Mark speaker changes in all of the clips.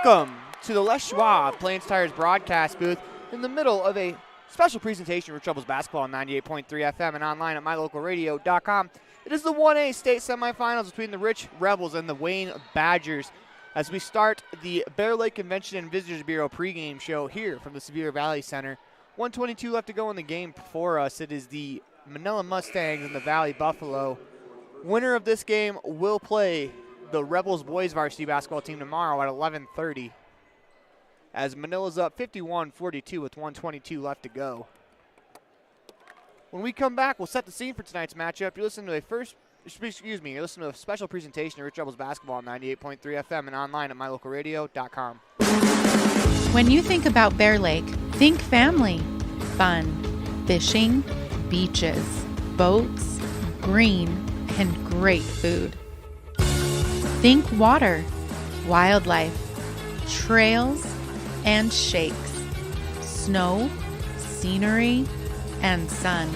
Speaker 1: Welcome to the Les Schwab Plains Tires broadcast booth in the middle of a special presentation for Troubles Basketball on 98.3 FM and online at mylocalradio.com. It is the 1A state semifinals between the Rich Rebels and the Wayne Badgers as we start the Bear Lake Convention and Visitors Bureau pregame show here from the Sevier Valley Center. 1:22 left to go in the game for us. It is the Manila Mustangs and the Valley Buffalo. Winner of this game will play the Rebels boys varsity basketball team tomorrow at 11:30. As Manila's up 51-42 with 1:22 left to go. When we come back, we'll set the scene for tonight's matchup. You're listening to you're listening to a special presentation of Rich Rebels basketball on 98.3 FM and online at mylocalradio.com.
Speaker 2: When you think about Bear Lake, think family, fun, fishing, beaches, boats, green, and great food. Think water, wildlife, trails, and shakes, snow, scenery, and sun.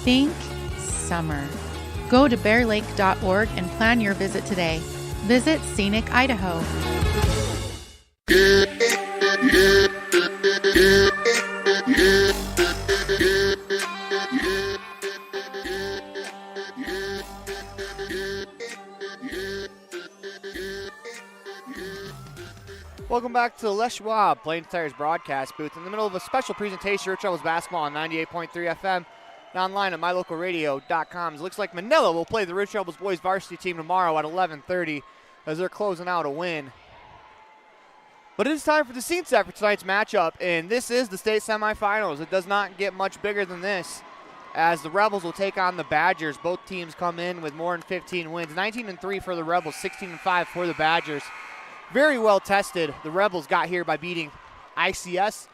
Speaker 2: Think summer. Go to bearlake.org and plan your visit today. Visit Scenic Idaho.
Speaker 1: Welcome back to the Les Schwab Plains Tires broadcast booth in the middle of a special presentation of Rich Rebels basketball on 98.3 FM and online at mylocalradio.com. It looks like Manila will play the Rich Rebels boys varsity team tomorrow at 11:30 as they're closing out a win. But it is time for the scene set for tonight's matchup, and this is the state semifinals. It does not get much bigger than this as the Rebels will take on the Badgers. Both teams come in with more than 15 wins. 19-3 for the Rebels, 16-5 for the Badgers. Very well tested. The Rebels got here by beating ICS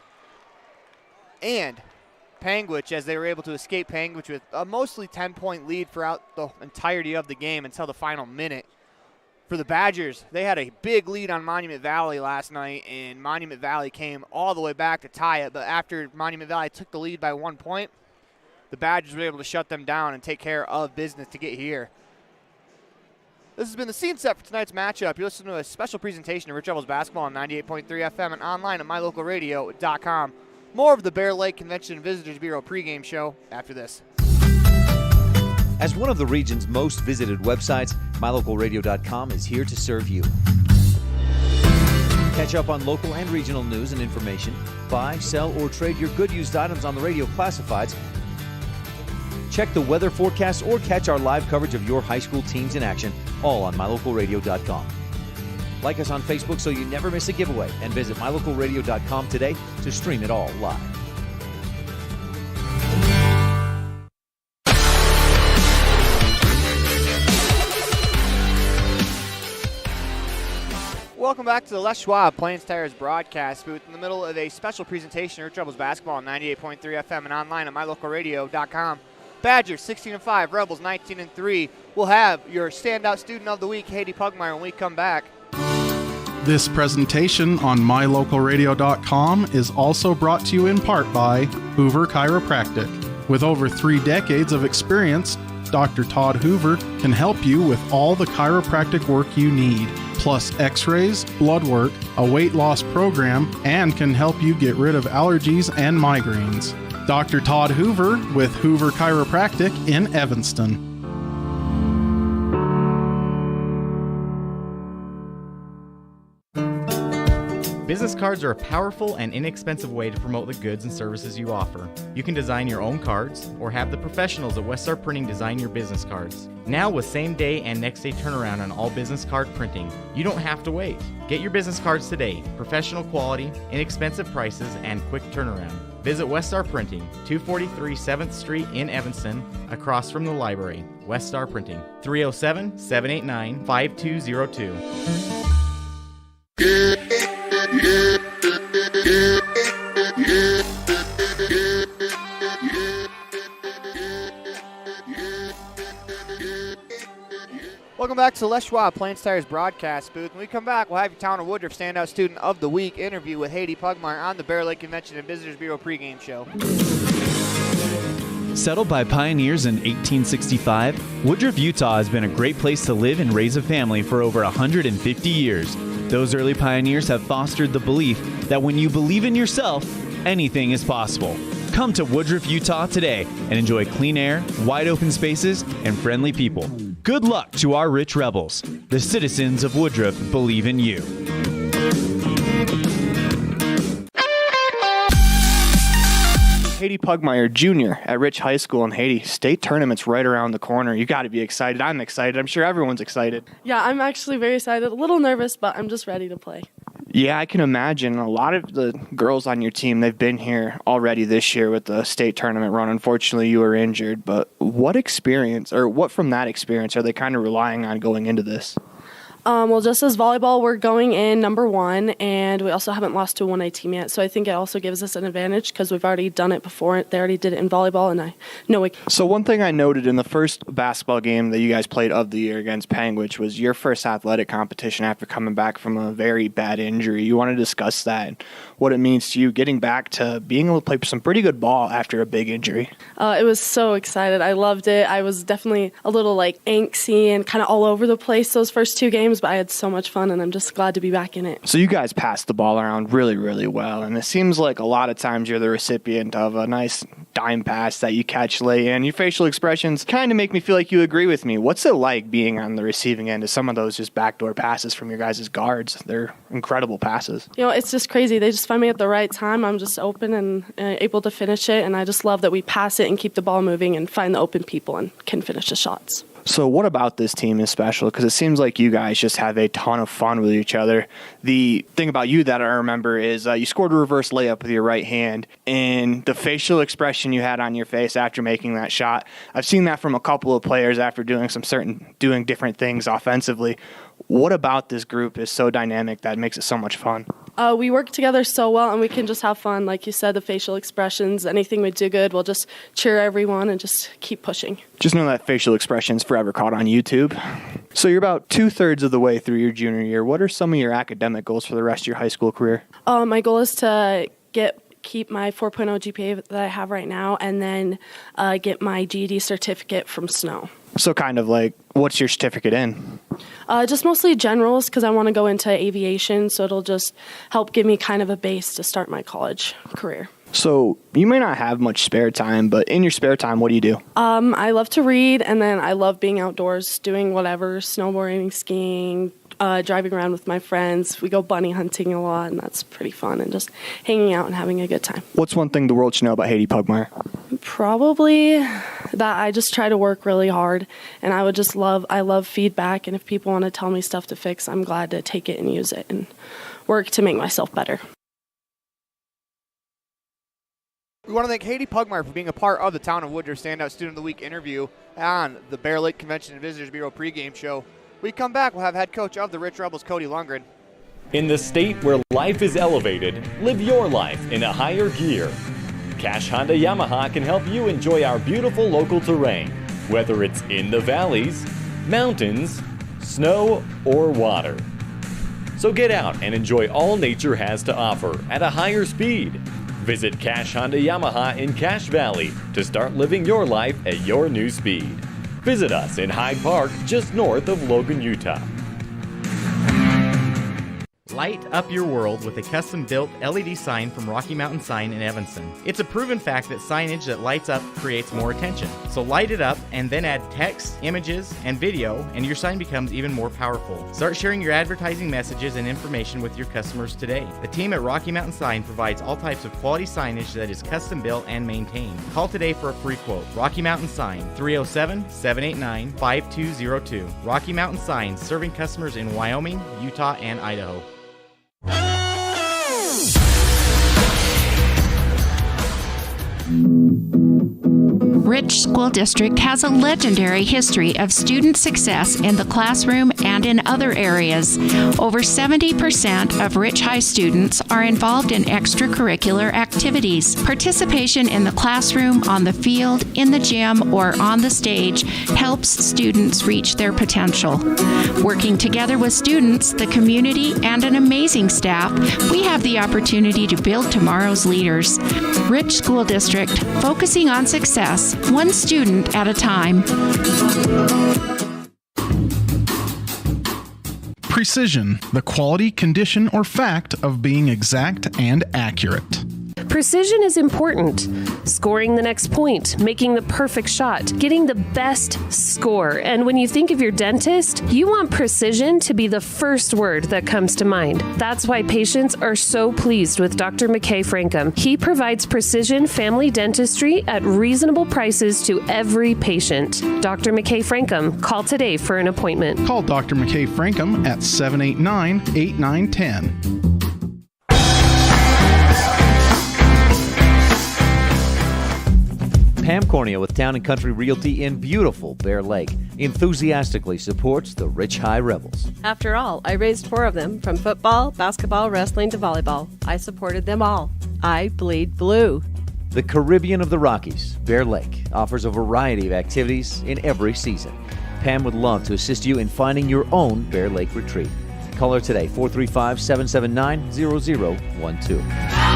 Speaker 1: and Panguitch as they were able to escape Panguitch with a mostly 10-point lead throughout the entirety of the game until the final minute. For the Badgers, they had a big lead on Monument Valley last night, and Monument Valley came all the way back to tie it. But after Monument Valley took the lead by 1 point, the Badgers were able to shut them down and take care of business to get here. This has been the scene set for tonight's matchup. You're listening to a special presentation of Rich Rebels basketball on 98.3 FM and online at mylocalradio.com. More of the Bear Lake Convention and Visitors Bureau pregame show after this.
Speaker 3: As one of the region's most visited websites, mylocalradio.com is here to serve you. Catch up on local and regional news and information. Buy, sell, or trade your good used items on the radio classifieds. Check the weather forecast or catch our live coverage of your high school teams in action, all on mylocalradio.com. Like us on Facebook so you never miss a giveaway, and visit mylocalradio.com today to stream it all live.
Speaker 1: Welcome back to the Les Schwab Plains Tires broadcast booth in the middle of a special presentation of Rich Rebels basketball on 98.3 FM and online at mylocalradio.com. Badgers 16-5, Rebels 19-3. We'll have your standout student of the week, Haiti Pugmire, when we come back.
Speaker 4: This presentation on mylocalradio.com is also brought to you in part by Hoover Chiropractic. With over 3 decades of experience, Dr. Todd Hoover can help you with all the chiropractic work you need, plus x-rays, blood work, a weight loss program, and can help you get rid of allergies and migraines. Dr. Todd Hoover with Hoover Chiropractic in Evanston.
Speaker 5: Business cards are a powerful and inexpensive way to promote the goods and services you offer. You can design your own cards or have the professionals at Weststar Printing design your business cards. Now with same-day and next-day turnaround on all business card printing, you don't have to wait. Get your business cards today. Professional quality, inexpensive prices, and quick turnaround. Visit Weststar Printing, 243 7th Street in Evanston, across from the library. Weststar Printing, 307-789-5202.
Speaker 1: Welcome back to the Les Schwab Plains Tires broadcast booth. When we come back, we'll have your Town of Woodruff Standout Student of the Week interview with Haiti Pugmire on the Bear Lake Convention and Visitors Bureau pregame show.
Speaker 6: Settled by pioneers in 1865, Woodruff, Utah has been a great place to live and raise a family for over 150 years. Those early pioneers have fostered the belief that when you believe in yourself, anything is possible. Come to Woodruff, Utah today and enjoy clean air, wide open spaces, and friendly people. Good luck to our rich rebels. The citizens of Woodruff believe in you.
Speaker 1: Haiti Pugmire Jr. at Rich High School in Haiti. State tournament's right around the corner. You got to be excited. I'm excited. I'm sure everyone's excited.
Speaker 7: Yeah, I'm actually very excited. A little nervous, but I'm just ready to play.
Speaker 1: Yeah, I can imagine. A lot of the girls on your team, they've been here already this year with the state tournament run. Unfortunately, you were injured. But what experience, or what from that experience, are they kind of relying on going into this?
Speaker 7: Well, just as volleyball, we're going in number 1, and we also haven't lost to a 1A team yet. So I think it also gives us an advantage because we've already done it before. They already did it in volleyball, and I know it.
Speaker 1: So one thing I noted in the first basketball game that you guys played of the year against Panguitch was your first athletic competition after coming back from a very bad injury. You want to discuss that and what it means to you getting back to being able to play some pretty good ball after a big injury.
Speaker 7: It was so excited. I loved it. I was definitely a little angsty and kind of all over the place those first 2 games, but I had so much fun, and I'm just glad to be back in it.
Speaker 1: So you guys passed the ball around really, really well, and it seems like a lot of times you're the recipient of a nice dime pass that you catch late in. Your facial expressions kind of make me feel like you agree with me. What's it like being on the receiving end of some of those just backdoor passes from your guys' guards? They're incredible passes.
Speaker 7: It's just crazy. They just find me at the right time. I'm just open and able to finish it, and I just love that we pass it and keep the ball moving and find the open people and can finish the shots.
Speaker 1: So what about this team is special? Because it seems like you guys just have a ton of fun with each other. The thing about you that I remember is you scored a reverse layup with your right hand, and the facial expression you had on your face after making that shot. I've seen that from a couple of players after doing different things offensively. What about this group is so dynamic that makes it so much fun?
Speaker 7: We work together so well, and we can just have fun. Like you said, the facial expressions, anything we do good, we'll just cheer everyone and just keep pushing. Just
Speaker 1: know that facial expression's forever caught on YouTube. So you're about 2/3 of the way through your junior year. What are some of your academic goals for the rest of your high school career?
Speaker 7: My goal is to keep my 4.0 GPA that I have right now, and then get my GED certificate from Snow.
Speaker 1: So kind of what's your certificate in?
Speaker 7: Just mostly generals because I want to go into aviation, so it'll just help give me kind of a base to start my college career.
Speaker 1: So you may not have much spare time, but in your spare time, what do you do?
Speaker 7: I love to read, and then I love being outdoors, doing whatever, snowboarding, skiing, driving around with my friends. We go bunny hunting a lot, and that's pretty fun, and just hanging out and having a good time.
Speaker 1: What's one thing the world should know about Haiti Pugmire?
Speaker 7: Probably that I just try to work really hard, and I love feedback, and if people want to tell me stuff to fix, I'm glad to take it and use it and work to make myself better.
Speaker 1: We want to thank Haiti Pugmire for being a part of the Town of Woodruff Standout Student of the Week interview on the Bear Lake Convention and Visitors Bureau pregame show. When we come back, we'll have head coach of the Rich Rebels, Cody Lundgren.
Speaker 8: In the state where life is elevated, live your life in a higher gear. Cash Honda Yamaha can help you enjoy our beautiful local terrain, whether it's in the valleys, mountains, snow, or water. So get out and enjoy all nature has to offer at a higher speed. Visit Cash Honda Yamaha in Cache Valley to start living your life at your new speed. Visit us in Hyde Park, just north of Logan, Utah.
Speaker 5: Light up your world with a custom-built LED sign from Rocky Mountain Sign in Evanston. It's a proven fact that signage that lights up creates more attention. So light it up and then add text, images, and video, and your sign becomes even more powerful. Start sharing your advertising messages and information with your customers today. The team at Rocky Mountain Sign provides all types of quality signage that is custom-built and maintained. Call today for a free quote. Rocky Mountain Sign, 307-789-5202. Rocky Mountain Sign, serving customers in Wyoming, Utah, and Idaho.
Speaker 9: Rich School District has a legendary history of student success in the classroom and in other areas. Over 70% of Rich High students are involved in extracurricular activities. Participation in the classroom, on the field, in the gym, or on the stage helps students reach their potential. Working together with students, the community, and an amazing staff, we have the opportunity to build tomorrow's leaders. Rich School District, focusing on success, one student at a time.
Speaker 4: Precision, the quality, condition, or fact of being exact and accurate.
Speaker 10: Precision is important. Scoring the next point, making the perfect shot, getting the best score. And when you think of your dentist, you want precision to be the first word that comes to mind. That's why patients are so pleased with Dr. McKay Frankum. He provides precision family dentistry at reasonable prices to every patient. Dr. McKay Frankum, call today for an appointment.
Speaker 4: Call Dr. McKay Frankum at 789-8910.
Speaker 3: Pam Cornea with Town & Country Realty in beautiful Bear Lake enthusiastically supports the Rich High Rebels.
Speaker 11: After all, I raised 4 of them, from football, basketball, wrestling to volleyball. I supported them all. I bleed blue.
Speaker 3: The Caribbean of the Rockies, Bear Lake, offers a variety of activities in every season. Pam would love to assist you in finding your own Bear Lake retreat. Call her today, 435-779-0012.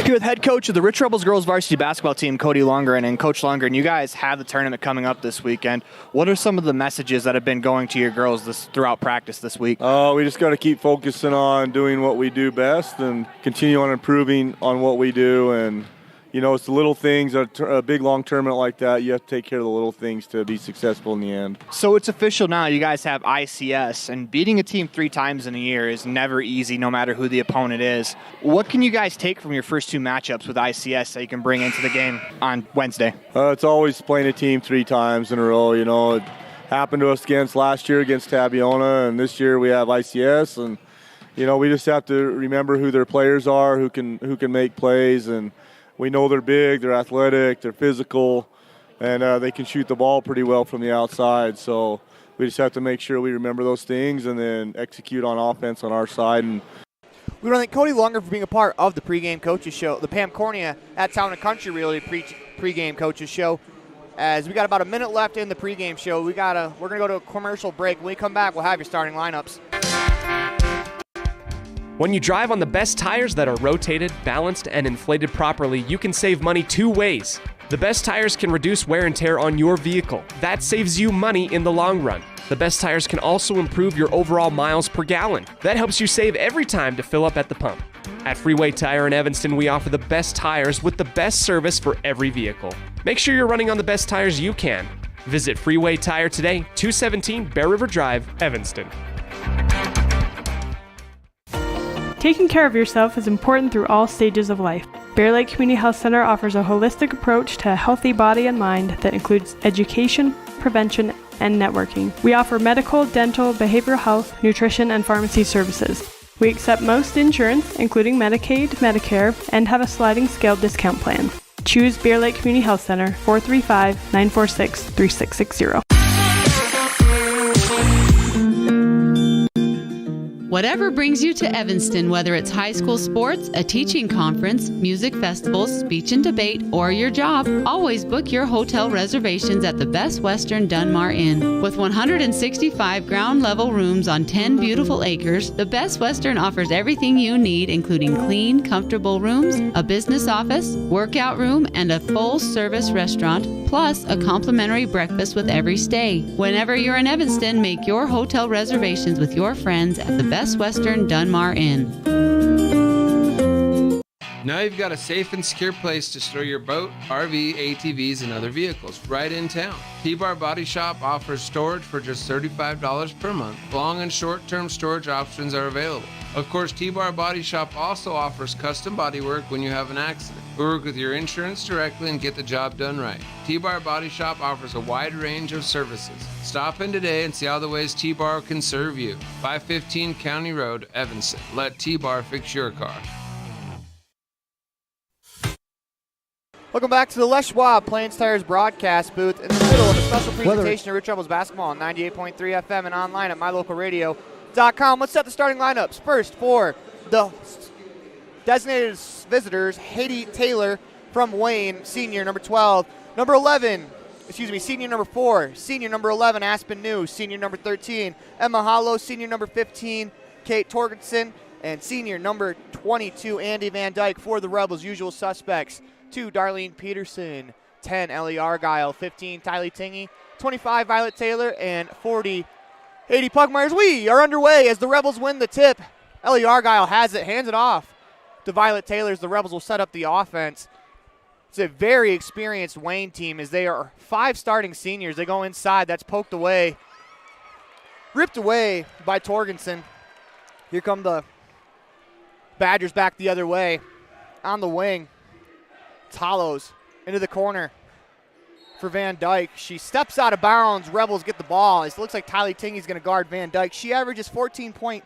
Speaker 1: Here with head coach of the Rich Rebels girls varsity basketball team, Cody Longren. And Coach Longren, you guys have the tournament coming up this weekend. What are some of the messages that have been going to your girls throughout practice this week?
Speaker 12: We just got to keep focusing on doing what we do best and continue on improving on what we do. And, you know, it's the little things. A big, long tournament like that, you have to take care of the little things to be successful in the end.
Speaker 1: So it's official now. You guys have ICS, and beating a team 3 times in a year is never easy, no matter who the opponent is. What can you guys take from your first 2 matchups with ICS that you can bring into the game on Wednesday?
Speaker 12: It's always playing a team 3 times in a row. You know, it happened to us last year against Tabiona, and this year we have ICS. And, you know, we just have to remember who their players are, who can make plays, and we know they're big, they're athletic, they're physical, and they can shoot the ball pretty well from the outside. So we just have to make sure we remember those things and then execute on offense on our side. And
Speaker 1: we want to thank Cody Longren for being a part of the pregame coaches show, the Pam Cornea at Town & Country Realty pregame coaches show. As we got about a minute left in the pregame show, we're gonna go to a commercial break. When we come back, we'll have your starting lineups.
Speaker 13: When you drive on the best tires that are rotated, balanced, and inflated properly, you can save money 2 ways. The best tires can reduce wear and tear on your vehicle. That saves you money in the long run. The best tires can also improve your overall miles per gallon. That helps you save every time to fill up at the pump. At Freeway Tire in Evanston, we offer the best tires with the best service for every vehicle. Make sure you're running on the best tires you can. Visit Freeway Tire today, 217 Bear River Drive, Evanston.
Speaker 14: Taking care of yourself is important through all stages of life. Bear Lake Community Health Center offers a holistic approach to a healthy body and mind that includes education, prevention, and networking. We offer medical, dental, behavioral health, nutrition, and pharmacy services. We accept most insurance, including Medicaid, Medicare, and have a sliding scale discount plan. Choose Bear Lake Community Health Center, 435-946-3660.
Speaker 15: Whatever brings you to Evanston, whether it's high school sports, a teaching conference, music festivals, speech and debate, or your job, always book your hotel reservations at the Best Western Dunmar Inn. With 165 ground-level rooms on 10 beautiful acres, the Best Western offers everything you need, including clean, comfortable rooms, a business office, workout room, and a full-service restaurant, plus a complimentary breakfast with every stay. Whenever you're in Evanston, make your hotel reservations with your friends at the Best Western Dunmar Inn.
Speaker 16: Now you've got a safe and secure place to store your boat, RV, ATVs, and other vehicles right in town. T-Bar Body Shop offers storage for just $35 per month. Long and short-term storage options are available. Of course, T-Bar Body Shop also offers custom bodywork when you have an accident. We work with your insurance directly and get the job done right. T-Bar Body Shop offers a wide range of services. Stop in today and see how the ways T-Bar can serve you. 515 County Road, Evanston. Let T-Bar fix your car.
Speaker 1: Welcome back to the Les Schwab Plains Tires broadcast booth in the middle of a special presentation of Rich Rebels basketball on 98.3 FM and online at mylocalradio.com. Let's set the starting lineups. First for the designated visitors, Haiti Taylor from Wayne, senior, number 12. Senior number 4. Senior number 11, Aspen New. Senior number 13, Emma Hollow. Senior number 15, Kate Torgensen. And senior number 22, Andy Van Dyke for the Rebels. Usual suspects. 2, Darlene Peterson, 10, Ellie Argyle, 15, Tylee Tingy, 25, Violet Taylor, and 40, Haiti Pugmires, we are underway as the Rebels win the tip. Ellie Argyle has it, hands it off to Violet Taylor as the Rebels will set up the offense. It's a very experienced Wayne team as they are 5 starting seniors. They go inside, that's poked away. Ripped away by Torgensen. Here come the Badgers back the other way. On the wing, it's Hollows into the corner for Van Dyke. She steps out of bounds. Rebels get the ball. It looks like Tylee Tingey's going to guard Van Dyke. She averages 14 points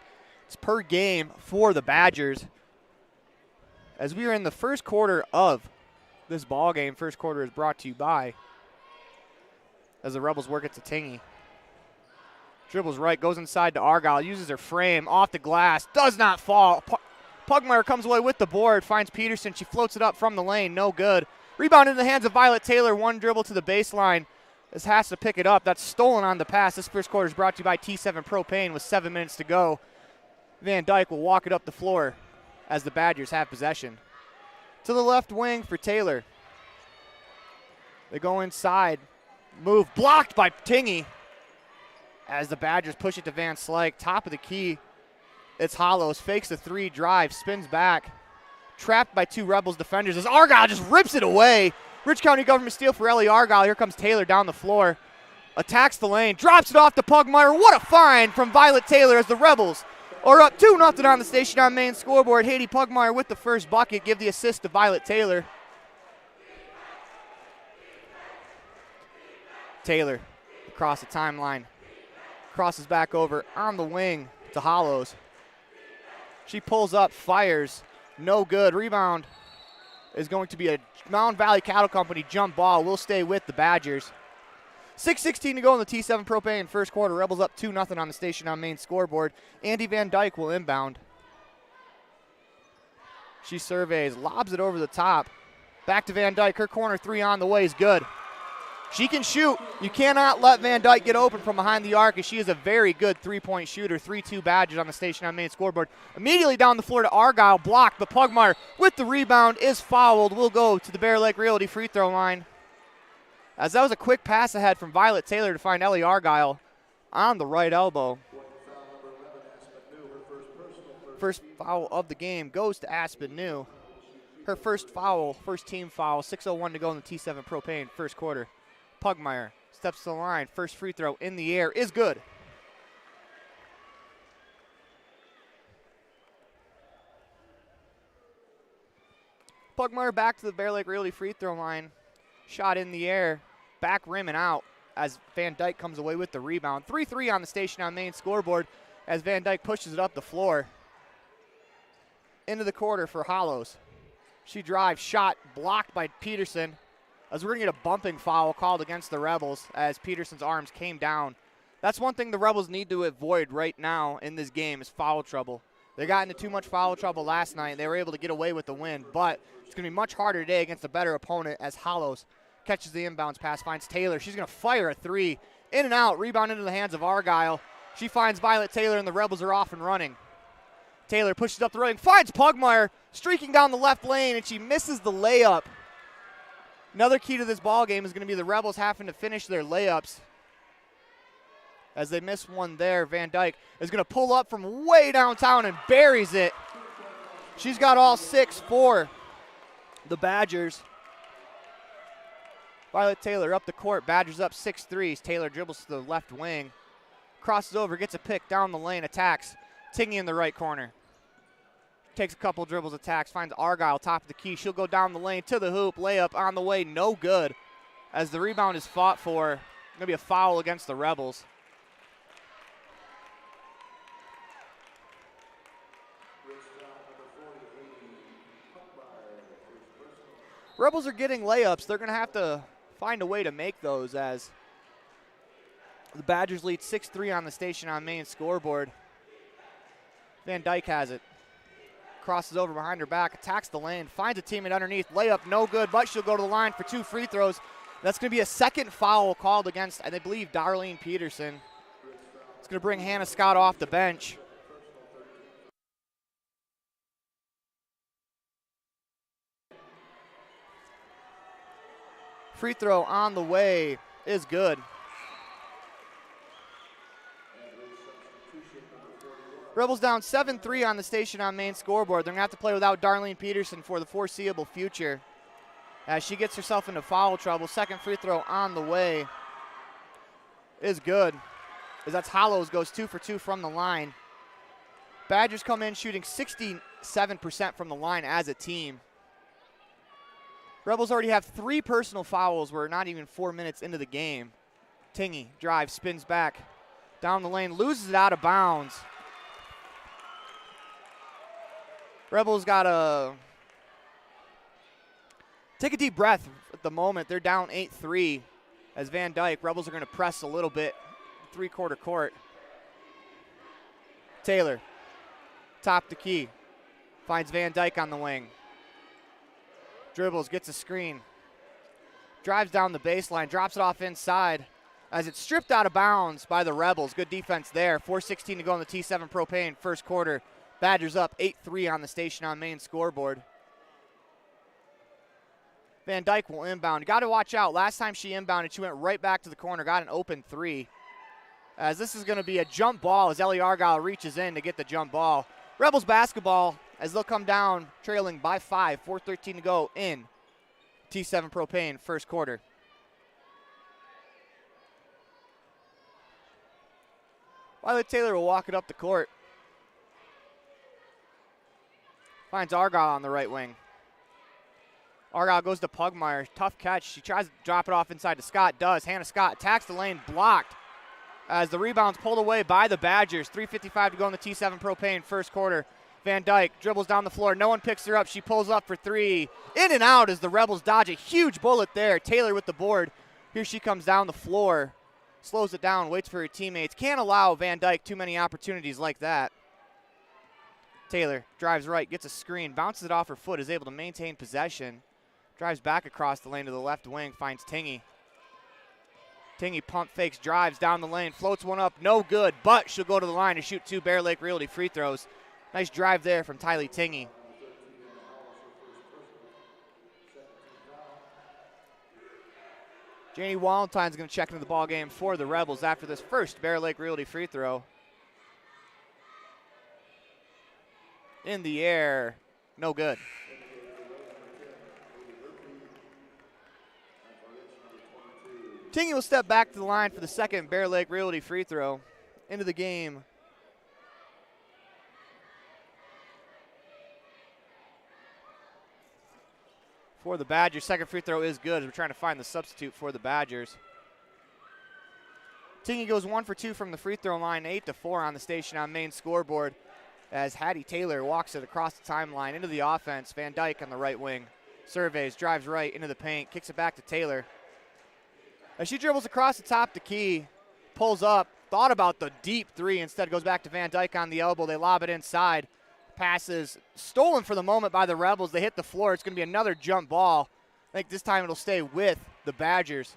Speaker 1: per game for the Badgers. As we are in the first quarter of this ball game, first quarter is brought to you by, as the Rebels work it to Tingey. Dribbles right, goes inside to Argyle, uses her frame, off the glass, does not fall. Pugmire comes away with the board, finds Peterson. She floats it up from the lane, no good. Rebound in the hands of Violet Taylor, one dribble to the baseline. This has to pick it up. That's stolen on the pass. This first quarter is brought to you by T7 Propane with 7 minutes to go. Van Dyke will walk it up the floor as the Badgers have possession. To the left wing for Taylor. They go inside. Move blocked by Tingey as the Badgers push it to Van Slyke. Top of the key. It's Hollows. Fakes the 3, drive, spins back. Trapped by 2 Rebels defenders as Argyle just rips it away. Rich County government steal for Ellie Argyle. Here comes Taylor down the floor. Attacks the lane. Drops it off to Pugmire. What a find from Violet Taylor as the Rebels are up 2-0 on the Station on Main scoreboard. Haiti Pugmire with the first bucket. Give the assist to Violet Taylor. Taylor across the timeline. Crosses back over on the wing to Hollows. She pulls up, fires. No good. Rebound is going to be a Mountain Valley Cattle Company jump ball. Will stay with the Badgers. 6:16 to go in the T7 Propane first quarter. Rebels up 2-0 on the Station on Main scoreboard. Andy Van Dyke will inbound. She surveys, lobs it over the top. Back to Van Dyke. Her corner 3 on the way is good. She can shoot. You cannot let Van Dyke get open from behind the arc, as she is a very good three-point shooter. 3-2 Badgers on the Station on Main scoreboard. Immediately down the floor to Argyle, blocked, but Pugmire with the rebound is fouled. Will go to the Bear Lake Realty free throw line. As that was a quick pass ahead from Violet Taylor to find Ellie Argyle on the right elbow. First foul of the game goes to Aspen New. Her first foul, first team foul. 6:01 to go in the T7 Propane first quarter. Pugmire steps to the line. First free throw in the air is good. Pugmire back to the Bear Lake Realty free throw line. Shot in the air. Back rim and out as Van Dyke comes away with the rebound. 3-3 on the Station on Main scoreboard as Van Dyke pushes it up the floor. Into the quarter for Hollows. She drives, shot blocked by Peterson. As we're going to get a bumping foul called against the Rebels as Peterson's arms came down. That's one thing the Rebels need to avoid right now in this game is foul trouble. They got into too much foul trouble last night. They were able to get away with the win, but it's going to be much harder today against a better opponent as Hollows catches the inbounds pass, finds Taylor. She's going to fire a 3. In and out, rebound into the hands of Argyle. She finds Violet Taylor, and the Rebels are off and running. Taylor pushes up the ring, finds Pugmire, streaking down the left lane, and she misses the layup. Another key to this ball game is going to be the Rebels having to finish their layups. As they miss one there, Van Dyke is going to pull up from way downtown and buries it. She's got all 6 for the Badgers. Violet Taylor up the court. Badgers up 6-3. Taylor dribbles to the left wing. Crosses over, gets a pick down the lane, attacks. Tingey in the right corner. Takes a couple dribbles, attacks, finds Argyle top of the key. She'll go down the lane to the hoop. Layup on the way, no good. As the rebound is fought for, going to be a foul against the Rebels. Rebels are getting layups. They're going to have to find a way to make those as the Badgers lead 6-3 on the Station on Main scoreboard. Van Dyke has it. Crosses over behind her back, attacks the lane, finds a teammate underneath. Layup no good, but she'll go to the line for 2 free throws. That's going to be a second foul called against, I believe, Darlene Peterson. It's going to bring Hannah Scott off the bench. Free throw on the way is good. Rebels down 7-3 on the station on main scoreboard. They're going to have to play without Darlene Peterson for the foreseeable future as she gets herself into foul trouble. Second free throw on the way is good, as that's Hollows, goes 2 for 2 from the line. Badgers come in shooting 67% from the line as a team. Rebels already have 3 personal fouls. We're not even 4 minutes into the game. Tingy drives, spins back down the lane, loses it out of bounds. Rebels got to take a deep breath at the moment. They're down 8-3 as Van Dyke. Rebels are going to press a little bit, 3-quarter court. Taylor, top the key, finds Van Dyke on the wing. Dribbles, gets a screen, drives down the baseline, drops it off inside as it's stripped out of bounds by the Rebels. Good defense there. 4:16 to go in the T7 Propane first quarter. Badgers up 8-3 on the station on main scoreboard. Van Dyke will inbound. Got to watch out. Last time she inbounded, she went right back to the corner, got an open 3. As this is going to be a jump ball as Ellie Argyle reaches in to get the jump ball. Rebels basketball as they'll come down trailing by 5. 4:13 to go in T7 Propane first quarter. Violet Taylor will walk it up the court. Finds Argyle on the right wing. Argyle goes to Pugmire. Tough catch. She tries to drop it off inside to Scott. Does. Hannah Scott attacks the lane. Blocked as the rebound's pulled away by the Badgers. 3:55 to go in the T7 Propane first quarter. Van Dyke dribbles down the floor. No one picks her up. She pulls up for 3. In and out as the Rebels dodge a huge bullet there. Taylor with the board. Here she comes down the floor. Slows it down. Waits for her teammates. Can't allow Van Dyke too many opportunities like that. Taylor drives right, gets a screen, bounces it off her foot, is able to maintain possession. Drives back across the lane to the left wing, finds Tingy. Tingy pump fakes, drives down the lane, floats one up, no good, but she'll go to the line to shoot 2 Bear Lake Realty free throws. Nice drive there from Tylee Tingy. Janie Walentine's going to check into the ball game for the Rebels after this first Bear Lake Realty free throw. In the air, no good. Tingy will step back to the line for the second Bear Lake Realty free throw. Into the game. For the Badgers, second free throw is good as we're trying to find the substitute for the Badgers. Tingy goes 1 for 2 from the free throw line, 8-4 on the station on main scoreboard. As Hattie Taylor walks it across the timeline into the offense. Van Dyke on the right wing. Surveys, drives right into the paint, kicks it back to Taylor. As she dribbles across the top of the key, pulls up, thought about the deep 3, instead goes back to Van Dyke on the elbow. They lob it inside. Passes stolen for the moment by the Rebels. They hit the floor. It's going to be another jump ball. I think this time it'll stay with the Badgers.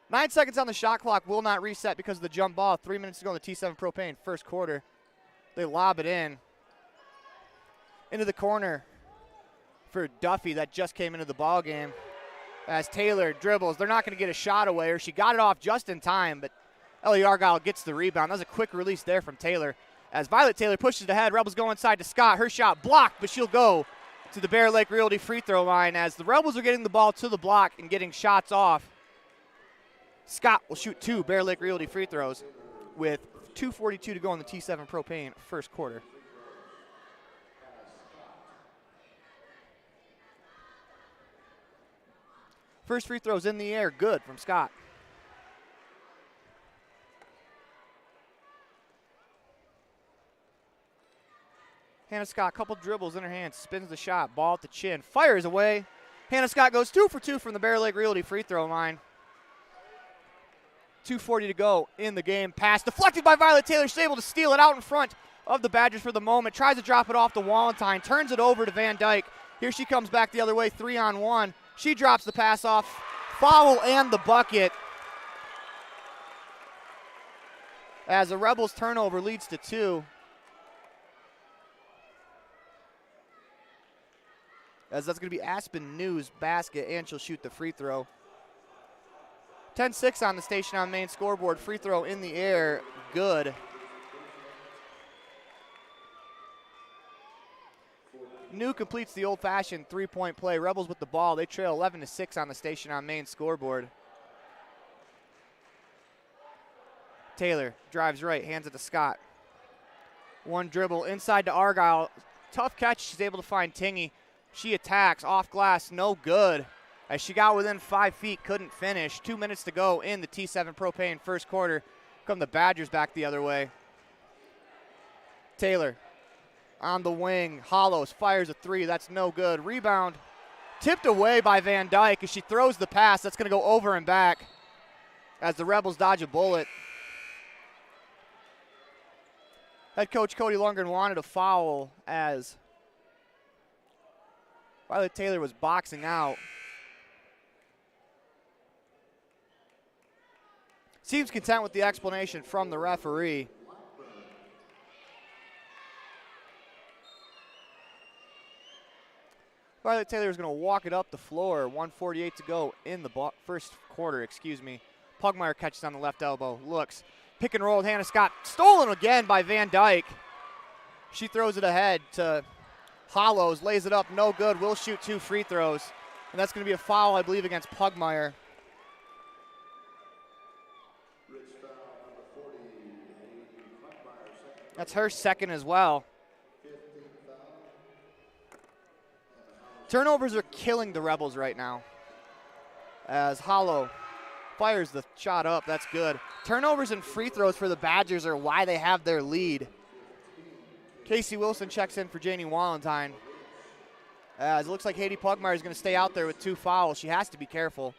Speaker 1: 9 seconds on the shot clock, will not reset because of the jump ball. 3 minutes to go in the T7 Propane first quarter. They lob it in. Into the corner for Duffy that just came into the ball game. As Taylor dribbles, they're not going to get a shot away, or she got it off just in time, but Ellie Argyle gets the rebound. That was a quick release there from Taylor. As Violet Taylor pushes it ahead, Rebels go inside to Scott. Her shot blocked, but she'll go to the Bear Lake Realty free throw line as the Rebels are getting the ball to the block and getting shots off. Scott will shoot 2 Bear Lake Realty free throws with 2:42 to go in the T7 Propane first quarter. First free throw's in the air, good from Scott. Hannah Scott, couple dribbles in her hand, spins the shot, ball at the chin, fires away. Hannah Scott goes 2 for 2 from the Bear Lake Realty free throw line. 2:40 to go in the game. Pass deflected by Violet Taylor. She's able to steal it out in front of the Badgers for the moment. Tries to drop it off to Walentine. Turns it over to Van Dyke. Here she comes back the other way, 3-on-1. She drops the pass off. Foul and the bucket. As the Rebels turnover leads to 2. As that's going to be Aspen News basket, and she'll shoot the free throw. 10-6 on the station on main scoreboard. Free throw in the air, good. New completes the old-fashioned three-point play. Rebels with the ball. They trail 11-6 on the station on main scoreboard. Taylor drives right, hands it to Scott. One dribble inside to Argyle. Tough catch. She's able to find Tingy. She attacks off glass, no good. As she got within 5 feet, couldn't finish. 2 minutes to go in the T7 Propane first quarter. Come the Badgers back the other way. Taylor on the wing. Hollows fires a three. That's no good. Rebound tipped away by Van Dyke as she throws the pass. That's going to go over and back as the Rebels dodge a bullet. Head coach Cody Lundgren wanted a foul as Violet Taylor was boxing out. Seems content with the explanation from the referee. Violet Taylor is going to walk it up the floor. 1:48 to go in the first quarter, Pugmire catches on the left elbow, looks. Pick and roll with Hannah Scott. Stolen again by Van Dyke. She throws it ahead to Hollows, lays it up, no good. Will shoot 2 free throws. And that's going to be a foul, I believe, against Pugmire. That's her second as well. Turnovers are killing the Rebels right now. As Hollow fires the shot up, that's good. Turnovers and free throws for the Badgers are why they have their lead. Casey Wilson checks in for Janie Walentine. As it looks like Haiti Pugmire is going to stay out there with 2 fouls. She has to be careful.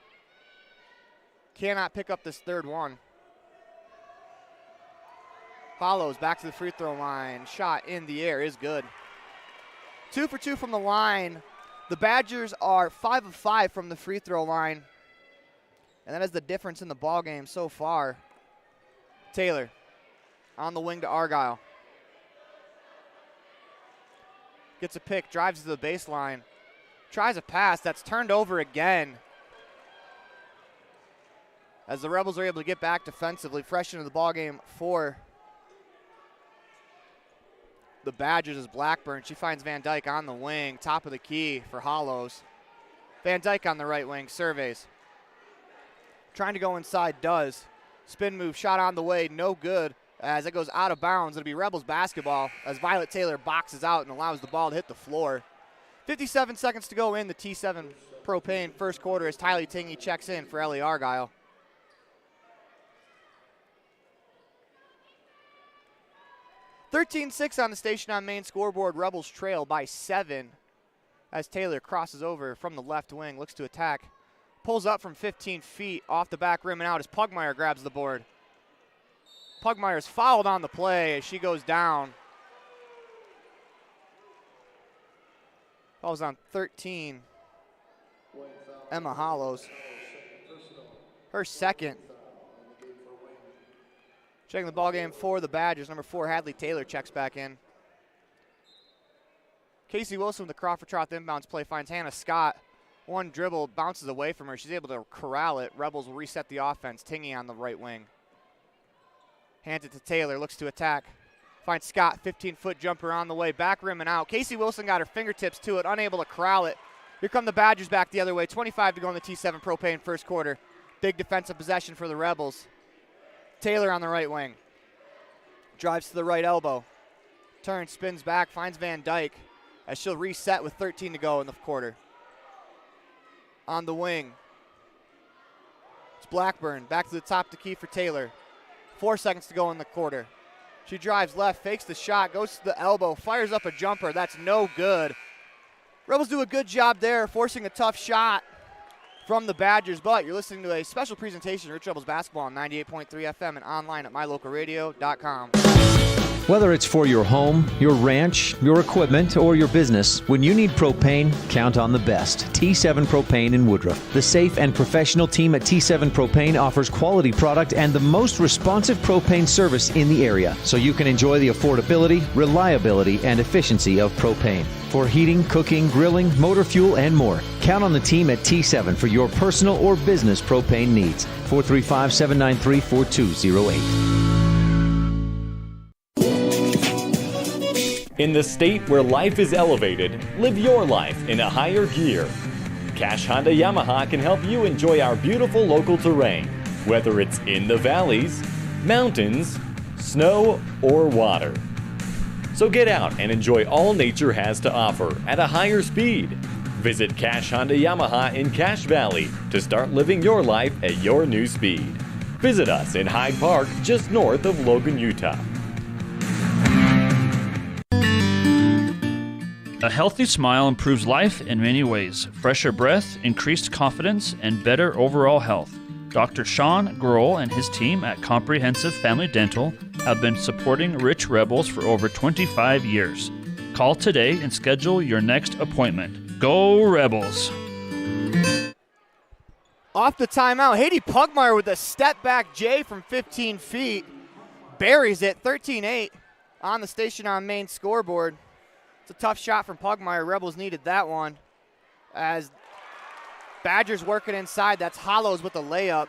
Speaker 1: Cannot pick up this third one. Hollows back to the free throw line. Shot in the air is good. 2 for 2 from the line. The Badgers are 5 of 5 from the free throw line. And that is the difference in the ball game so far. Taylor on the wing to Argyle. Gets a pick, drives to the baseline. Tries a pass that's turned over again. As the Rebels are able to get back defensively, fresh into the ball game for the Badgers is Blackburn. She finds Van Dyke on the wing, top of the key for Hollows. Van Dyke on the right wing, surveys. Trying to go inside, does. Spin move, shot on the way, no good. As it goes out of bounds, it'll be Rebels basketball as Violet Taylor boxes out and allows the ball to hit the floor. 57 seconds to go in the T7 Propane first quarter as Tylee Tingy checks in for Ellie Argyle. (13-6) on the station on main scoreboard. Rebels trail by 7 as Taylor crosses over from the left wing, looks to attack. Pulls up from 15 feet off the back rim and out as Pugmire grabs the board. Pugmire's fouled on the play as she goes down. Falls on 13. Emma Hollows. Her second. Checking the ball game for the Badgers. Number 4, Hadley Taylor checks back in. Casey Wilson with the Crawford Troth inbounds play finds Hannah Scott. One dribble, bounces away from her. She's able to corral it. Rebels will reset the offense. Tingy on the right wing. Hands it to Taylor, looks to attack. Finds Scott, 15-foot jumper on the way. Back rim and out. Casey Wilson got her fingertips to it, unable to corral it. Here come the Badgers back the other way. 25 to go in the T7 Propane first quarter. Big defensive possession for the Rebels. Taylor on the right wing. Drives to the right elbow. Turns, spins back, finds Van Dyke as she'll reset with 13 to go in the quarter. On the wing. It's Blackburn. Back to the top of the key for Taylor. 4 seconds to go in the quarter. She drives left, fakes the shot, goes to the elbow, fires up a jumper. That's no good. Rebels do a good job there, forcing a tough shot from the Badgers, but you're listening to a special presentation of Rich Rebels basketball on 98.3 FM and online at mylocalradio.com.
Speaker 3: Whether it's for your home, your ranch, your equipment, or your business, when you need propane, count on the best. T7 Propane in Woodruff. The safe and professional team at T7 Propane offers quality product and the most responsive propane service in the area, so you can enjoy the affordability, reliability, and efficiency of propane. For heating, cooking, grilling, motor fuel, and more, Count on the team at T7 for your personal or business propane needs. 435-793-4208.
Speaker 8: In the state where life is elevated, live your life in a higher gear. Cash Honda Yamaha can help you enjoy our beautiful local terrain, whether it's in the valleys, mountains, snow, or water. So get out and enjoy all nature has to offer at a higher speed. Visit Cash Honda Yamaha in Cache Valley to start living your life at your new speed. Visit us in Hyde Park, just north of Logan, Utah.
Speaker 17: A healthy smile improves life in many ways. Fresher breath, increased confidence, and better overall health. Dr. Sean Grohl and his team at Comprehensive Family Dental have been supporting Rich Rebels for over 25 years. Call today and schedule your next appointment. Go Rebels!
Speaker 1: Off the timeout, Haiti Pugmire with a step-back J from 15 feet. Buries it, 13-8 on the Station on Main scoreboard. It's a tough shot from Pugmire. Rebels needed that one. As Badgers working inside, that's Hollows with the layup.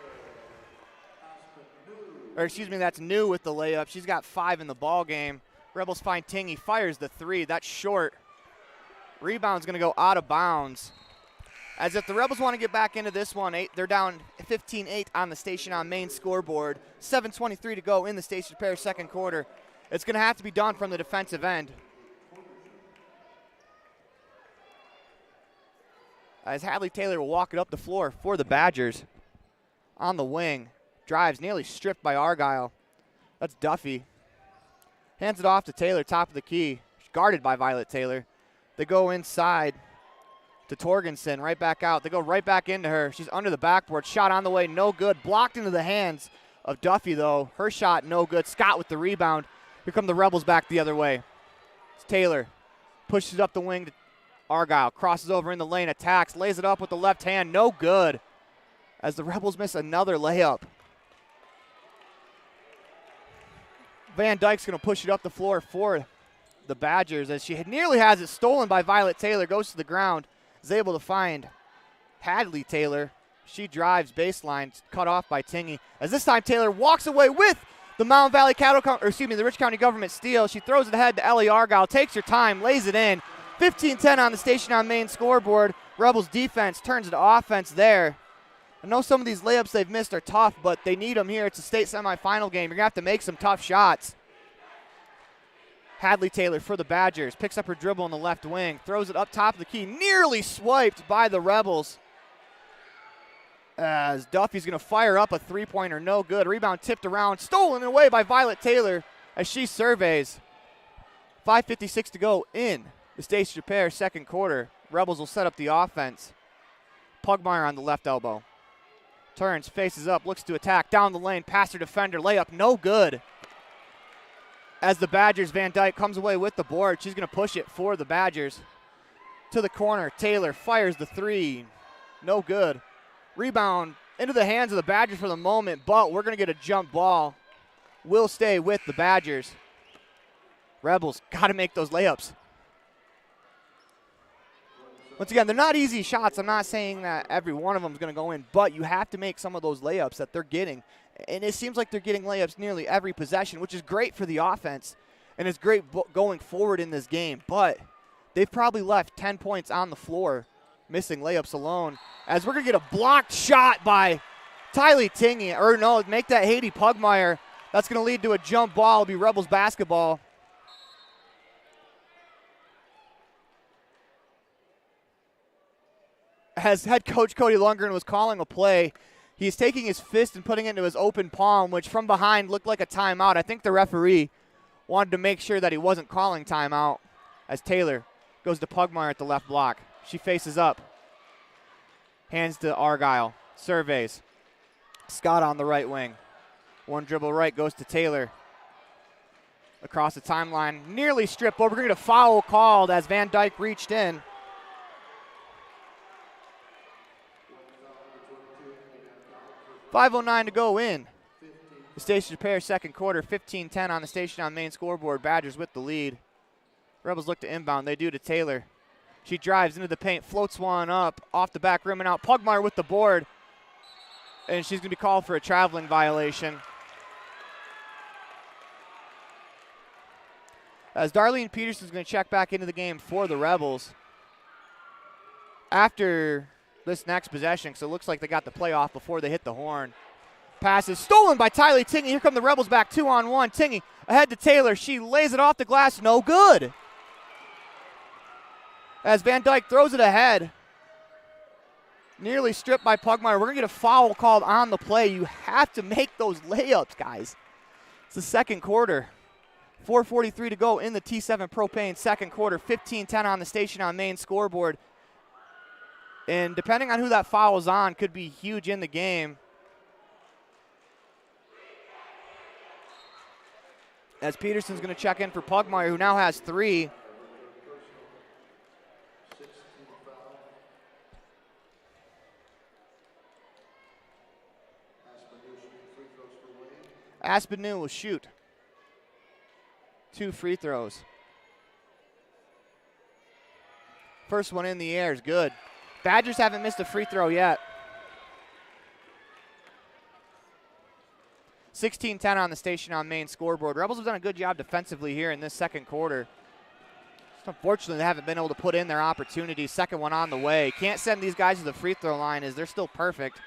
Speaker 1: Or excuse me, that's New with the layup. She's got 5 in the ball game. Rebels find Tingy, fires the 3. That's short. Rebound's going to go out of bounds. As if the Rebels want to get back into this one, they're down 15-8 on the Station on Main scoreboard. 7:23 to go in the Station Repair second quarter. It's going to have to be done from the defensive end. As Hadley Taylor will walk it up the floor for the Badgers. On the wing. Drives, nearly stripped by Argyle. That's Duffy. Hands it off to Taylor, top of the key. Guarded by Violet Taylor. They go inside to Torgensen, right back out. They go right back into her. She's under the backboard. Shot on the way, no good. Blocked into the hands of Duffy, though. Her shot, no good. Scott with the rebound. Here come the Rebels back the other way. It's Taylor. Pushes it up the wing to Argyle. Crosses over in the lane, attacks, lays it up with the left hand. No good. As the Rebels miss another layup. Van Dyke's going to push it up the floor for the Badgers as she nearly has it stolen by Violet Taylor. Goes to the ground. Is able to find Hadley Taylor. She drives baseline, cut off by Tingy. As this time Taylor walks away with the Mountain Valley the Rich County Government steal. She throws it ahead to Ellie Argyle. Takes her time, lays it in. 15-10 on the Station on Main scoreboard. Rebels defense turns it to offense there. I know some of these layups they've missed are tough, but they need them here. It's a state semifinal game. You're going to have to make some tough shots. Hadley Taylor for the Badgers. Picks up her dribble in the left wing. Throws it up top of the key. Nearly swiped by the Rebels. As Duffy's going to fire up a three-pointer. No good. Rebound tipped around. Stolen away by Violet Taylor as she surveys. 5:56 to go in the Station Repair second quarter. Rebels will set up the offense. Pugmire on the left elbow. Turns, faces up, looks to attack. Down the lane, past her defender. Layup, no good. As the Badgers, Van Dyke comes away with the board. She's going to push it for the Badgers. To the corner, Taylor fires the 3. No good. Rebound into the hands of the Badgers for the moment, but we're going to get a jump ball. Will stay with the Badgers. Rebels got to make those layups. Once again, they're not easy shots. I'm not saying that every one of them is going to go in, but you have to make some of those layups that they're getting. And it seems like they're getting layups nearly every possession, which is great for the offense, and it's great going forward in this game. But they've probably left 10 points on the floor, missing layups alone, as we're going to get a blocked shot by Tylee Tingy. Or no, make that Haiti Pugmire. That's going to lead to a jump ball. It'll be Rebels basketball. As head coach Cody Lundgren was calling a play, he's taking his fist and putting it into his open palm, which from behind looked like a timeout. I think the referee wanted to make sure that he wasn't calling timeout, as Taylor goes to Pugmire at the left block. She faces up. Hands to Argyle. Surveys. Scott on the right wing. One dribble right goes to Taylor. Across the timeline. Nearly stripped over. We're going to get a foul called as Van Dyke reached in. .509 to go in the Station Repair second quarter. 15-10 on the Station on Main scoreboard. Badgers with the lead. Rebels look to inbound. They do to Taylor. She drives into the paint, floats one up, off the back rim and out. Pugmire with the board, and she's going to be called for a traveling violation. As Darlene Peterson's going to check back into the game for the Rebels after this next possession, so it looks like they got the play off before they hit the horn. Pass is stolen by Tylee Tingey. Here come the Rebels back 2-on-1. Tingey ahead to Taylor. She lays it off the glass. No good. As Van Dyke throws it ahead. Nearly stripped by Pugmire. We're going to get a foul called on the play. You have to make those layups, guys. It's the second quarter. 4:43 to go in the T7 Propane second quarter. 15-10 on the station on main scoreboard. And depending on who that foul is on, could be huge in the game. As Peterson's going to check in for Pugmire, who now has 3. Aspinu will shoot 2 free throws. First one in the air is good. Badgers haven't missed a free throw yet. 16-10 on the station on main scoreboard. Rebels have done a good job defensively here in this second quarter. Just unfortunately, they haven't been able to put in their opportunities. Second one on the way. Can't send these guys to the free throw line as they're still perfect.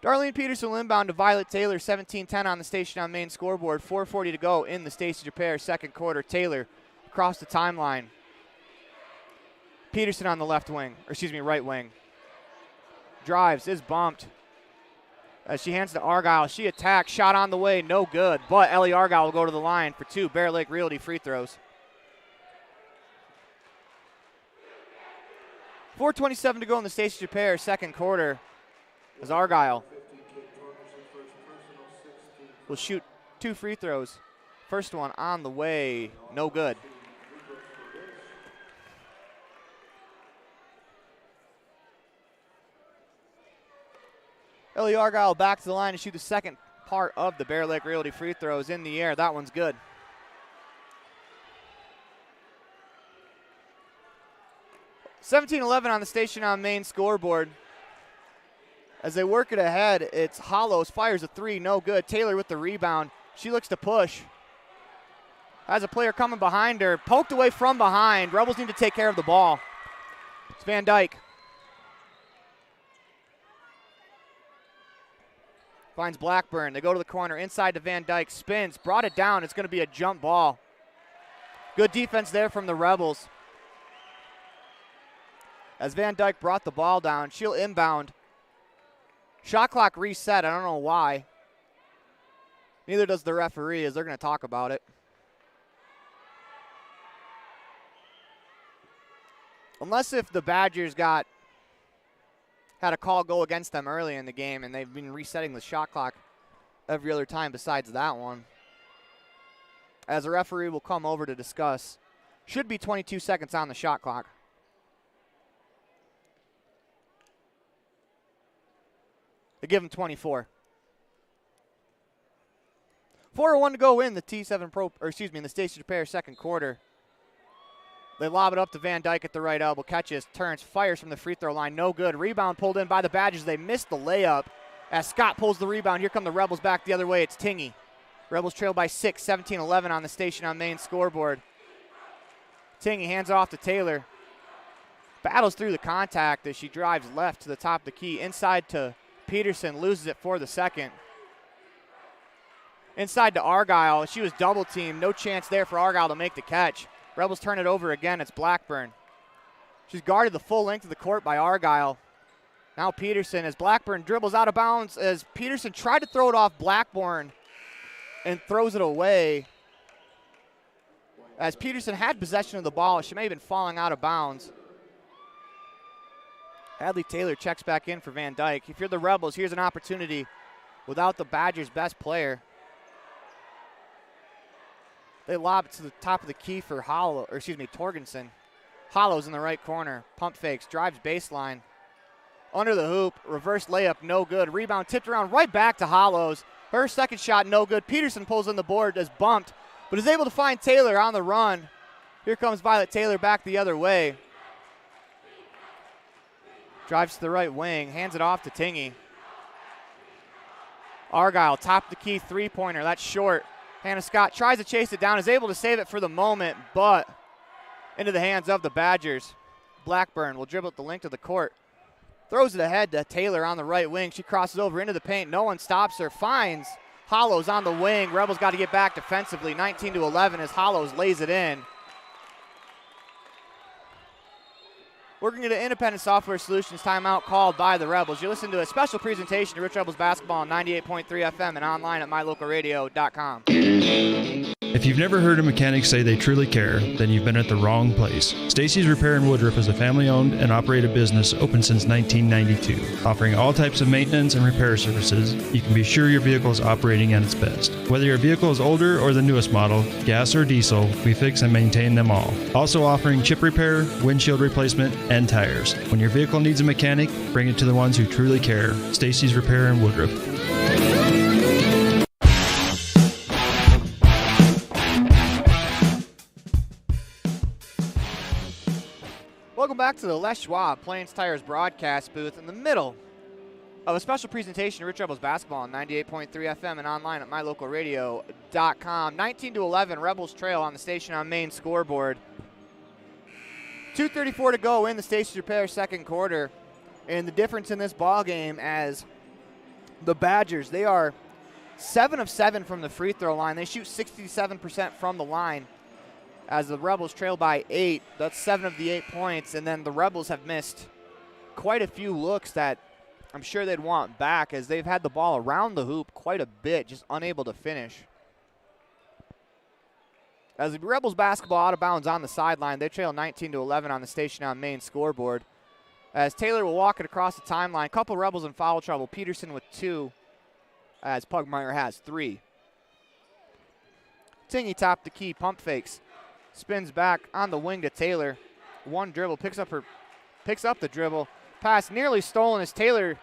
Speaker 1: Darlene Peterson will inbound to Violet Taylor, 17-10 on the station on main scoreboard. 4:40 to go in the Stacey Japer second quarter. Taylor across the timeline. Peterson on the right wing. Drives, is bumped. As she hands to Argyle, she attacks, shot on the way, no good. But Ellie Argyle will go to the line for 2 Bear Lake Realty free throws. 4:27 to go in the Stacey Japer second quarter. As Argyle will shoot 2 free throws. First one on the way, no good. Ellie Argyle back to the line to shoot the second part of the Bear Lake Realty free throws in the air. That one's good. (17-11) on the station on main scoreboard. As they work it ahead, it's Hollows, fires a 3, no good. Taylor with the rebound. She looks to push. Has a player coming behind her, poked away from behind. Rebels need to take care of the ball. It's Van Dyke. Finds Blackburn. They go to the corner, inside to Van Dyke. Spins, brought it down. It's going to be a jump ball. Good defense there from the Rebels. As Van Dyke brought the ball down, she'll inbound. Shot clock reset. I don't know why. Neither does the referee, as they're going to talk about it. Unless if the Badgers had a call go against them early in the game, and they've been resetting the shot clock every other time besides that one. As the referee will come over to discuss. Should be 22 seconds on the shot clock. They give him 24. 4:01 to go in the in the Stacey Japer second quarter. They lob it up to Van Dyke at the right elbow. Catches, turns, fires from the free throw line. No good. Rebound pulled in by the Badgers. They missed the layup. As Scott pulls the rebound, here come the Rebels back the other way. It's Tingey. Rebels trail by 6, 17-11 on the station on main scoreboard. Tingey hands it off to Taylor. Battles through the contact as she drives left to the top of the key. Inside to Peterson, loses it for the second. Inside to Argyle. She was double teamed. No chance there for Argyle to make the catch. Rebels turn it over again. It's Blackburn. She's guarded the full length of the court by Argyle. Now Peterson, as Blackburn dribbles out of bounds, as Peterson tried to throw it off Blackburn and throws it away. As Peterson had possession of the ball, she may have been falling out of bounds. Hadley Taylor checks back in for Van Dyke. If you're the Rebels, here's an opportunity without the Badgers' best player. They lob it to the top of the key for Torgensen. Hollows in the right corner. Pump fakes, drives baseline. Under the hoop, reverse layup, no good. Rebound tipped around right back to Hollows. Her second shot, no good. Peterson pulls in the board, is bumped, but is able to find Taylor on the run. Here comes Violet Taylor back the other way. Drives to the right wing, hands it off to Tingy. Argyle, top of the key three-pointer, that's short. Hannah Scott tries to chase it down, is able to save it for the moment, but into the hands of the Badgers. Blackburn will dribble at the length of the court. Throws it ahead to Taylor on the right wing. She crosses over into the paint. No one stops her. Finds Hollows on the wing. Rebels got to get back defensively. 19-11 as Hollows lays it in. We're going to get an Independent Software Solutions timeout called by the Rebels. You listen to a special presentation of Rich Rebels basketball on 98.3 FM and online at mylocalradio.com.
Speaker 18: If you've never heard a mechanic say they truly care, then you've been at the wrong place. Stacy's Repair in Woodruff is a family-owned and operated business open since 1992. Offering all types of maintenance and repair services, you can be sure your vehicle is operating at its best. Whether your vehicle is older or the newest model, gas or diesel, we fix and maintain them all. Also offering chip repair, windshield replacement, and tires. When your vehicle needs a mechanic, bring it to the ones who truly care. Stacy's Repair in Woodruff.
Speaker 1: Welcome back to the Les Schwab Plains Tires broadcast booth in the middle of a special presentation of Rich Rebels basketball on 98.3 FM and online at mylocalradio.com. 19-11, Rebels trail on the Station on Main scoreboard. 2:34 to go in the Stacy's Repair second quarter. And the difference in this ball game as the Badgers, they are 7 of 7 from the free throw line. They shoot 67% from the line. As the Rebels trail by 8, that's 7 of the 8 points, and then the Rebels have missed quite a few looks that I'm sure they'd want back as they've had the ball around the hoop quite a bit, just unable to finish. As the Rebels basketball out of bounds on the sideline, they trail 19-11 on the Station on Main scoreboard. As Taylor will walk it across the timeline, couple Rebels in foul trouble, Peterson with 2, as Pugmire has 3. Tingy top the key, pump fakes. Spins back on the wing to Taylor. One dribble, picks up the dribble. Pass nearly stolen as Taylor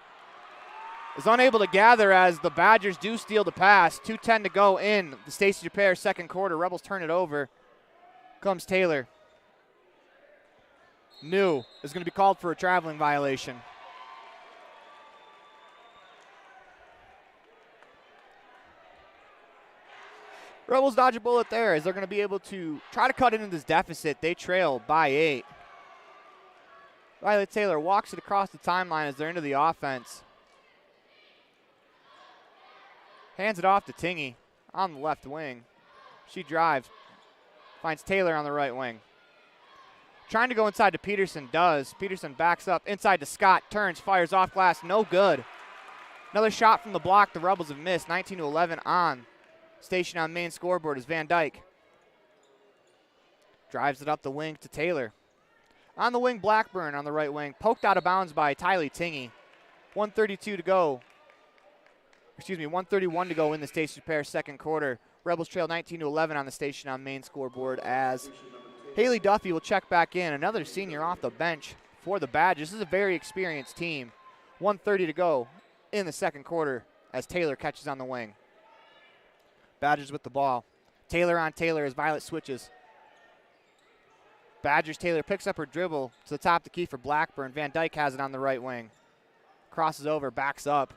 Speaker 1: is unable to gather as the Badgers do steal the pass. 2:10 to go in the Stacy's Repair second quarter. Rebels turn it over. Comes Taylor. New is going to be called for a traveling violation. Rebels dodge a bullet there as they're going to be able to try to cut into this deficit. They trail by 8. Violet Taylor walks it across the timeline as they're into the offense. Hands it off to Tingy on the left wing. She drives. Finds Taylor on the right wing. Trying to go inside to Peterson, does. Peterson backs up inside to Scott, turns, fires off glass, no good. Another shot from the block the Rebels have missed. 19-11 on Station on Main scoreboard is Van Dyke. Drives it up the wing to Taylor. On the wing, Blackburn on the right wing. Poked out of bounds by Tylee Tingy. 1:31 to go in the Stacy's Repair second quarter. Rebels trail 19-11 on the Station on Main scoreboard as Haley Duffy will check back in. Another senior off the bench for the Badgers. This is a very experienced team. 1:30 to go in the second quarter as Taylor catches on the wing. Badgers with the ball. Taylor on Taylor as Violet switches. Badgers Taylor picks up her dribble to the top of the key for Blackburn. Van Dyke has it on the right wing. Crosses over, backs up.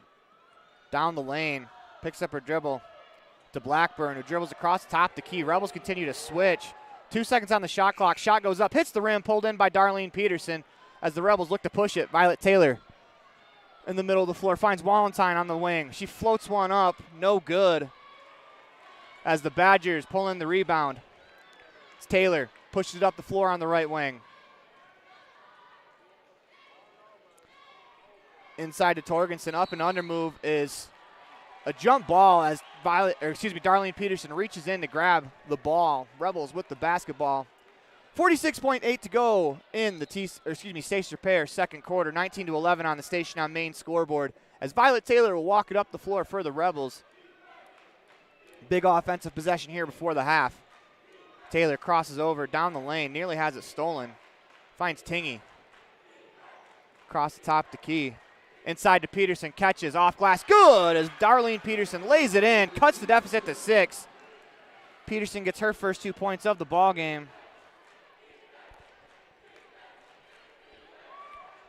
Speaker 1: Down the lane. Picks up her dribble to Blackburn, who dribbles across the top of the key. Rebels continue to switch. 2 seconds on the shot clock. Shot goes up, hits the rim, pulled in by Darlene Peterson as the Rebels look to push it. Violet Taylor in the middle of the floor finds Wallenstein on the wing. She floats one up, no good. As the Badgers pull in the rebound. It's Taylor, pushes it up the floor on the right wing. Inside to Torgensen, up and under move is a jump ball as Darlene Peterson reaches in to grab the ball. Rebels with the basketball. 46.8 to go in the Stacy's Repair second quarter. 19-11 on the Station on Main scoreboard as Violet Taylor will walk it up the floor for the Rebels. Big offensive possession here before the half. Taylor crosses over down the lane, nearly has it stolen. Finds Tingy. Across the top of the key. Inside to Peterson, catches off glass. Good as Darlene Peterson lays it in, cuts the deficit to 6. Peterson gets her first 2 points of the ball game.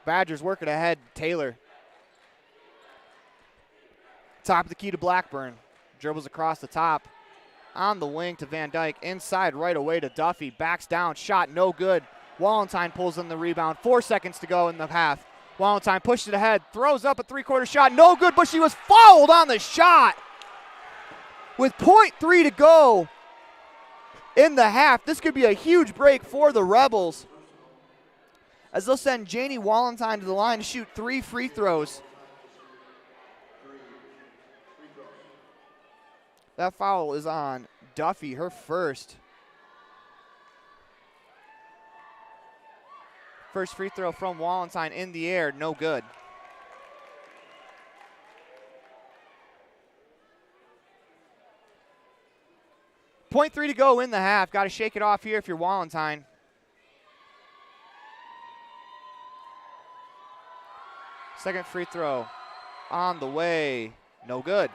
Speaker 1: Badgers working ahead. Taylor. Top of the key to Blackburn. Dribbles across the top. On the wing to Van Dyke. Inside right away to Duffy. Backs down. Shot no good. Wallenstein pulls in the rebound. 4 seconds to go in the half. Wallenstein pushes it ahead. Throws up a three-quarter shot. No good, but she was fouled on the shot. With .3 to go in the half. This could be a huge break for the Rebels, as they'll send Janie Wallenstein to the line to shoot 3 free throws. That foul is on Duffy, her first. First free throw from Wallenstein in the air, no good. .3 to go in the half. Got to shake it off here if you're Wallenstein. Second free throw on the way, no good.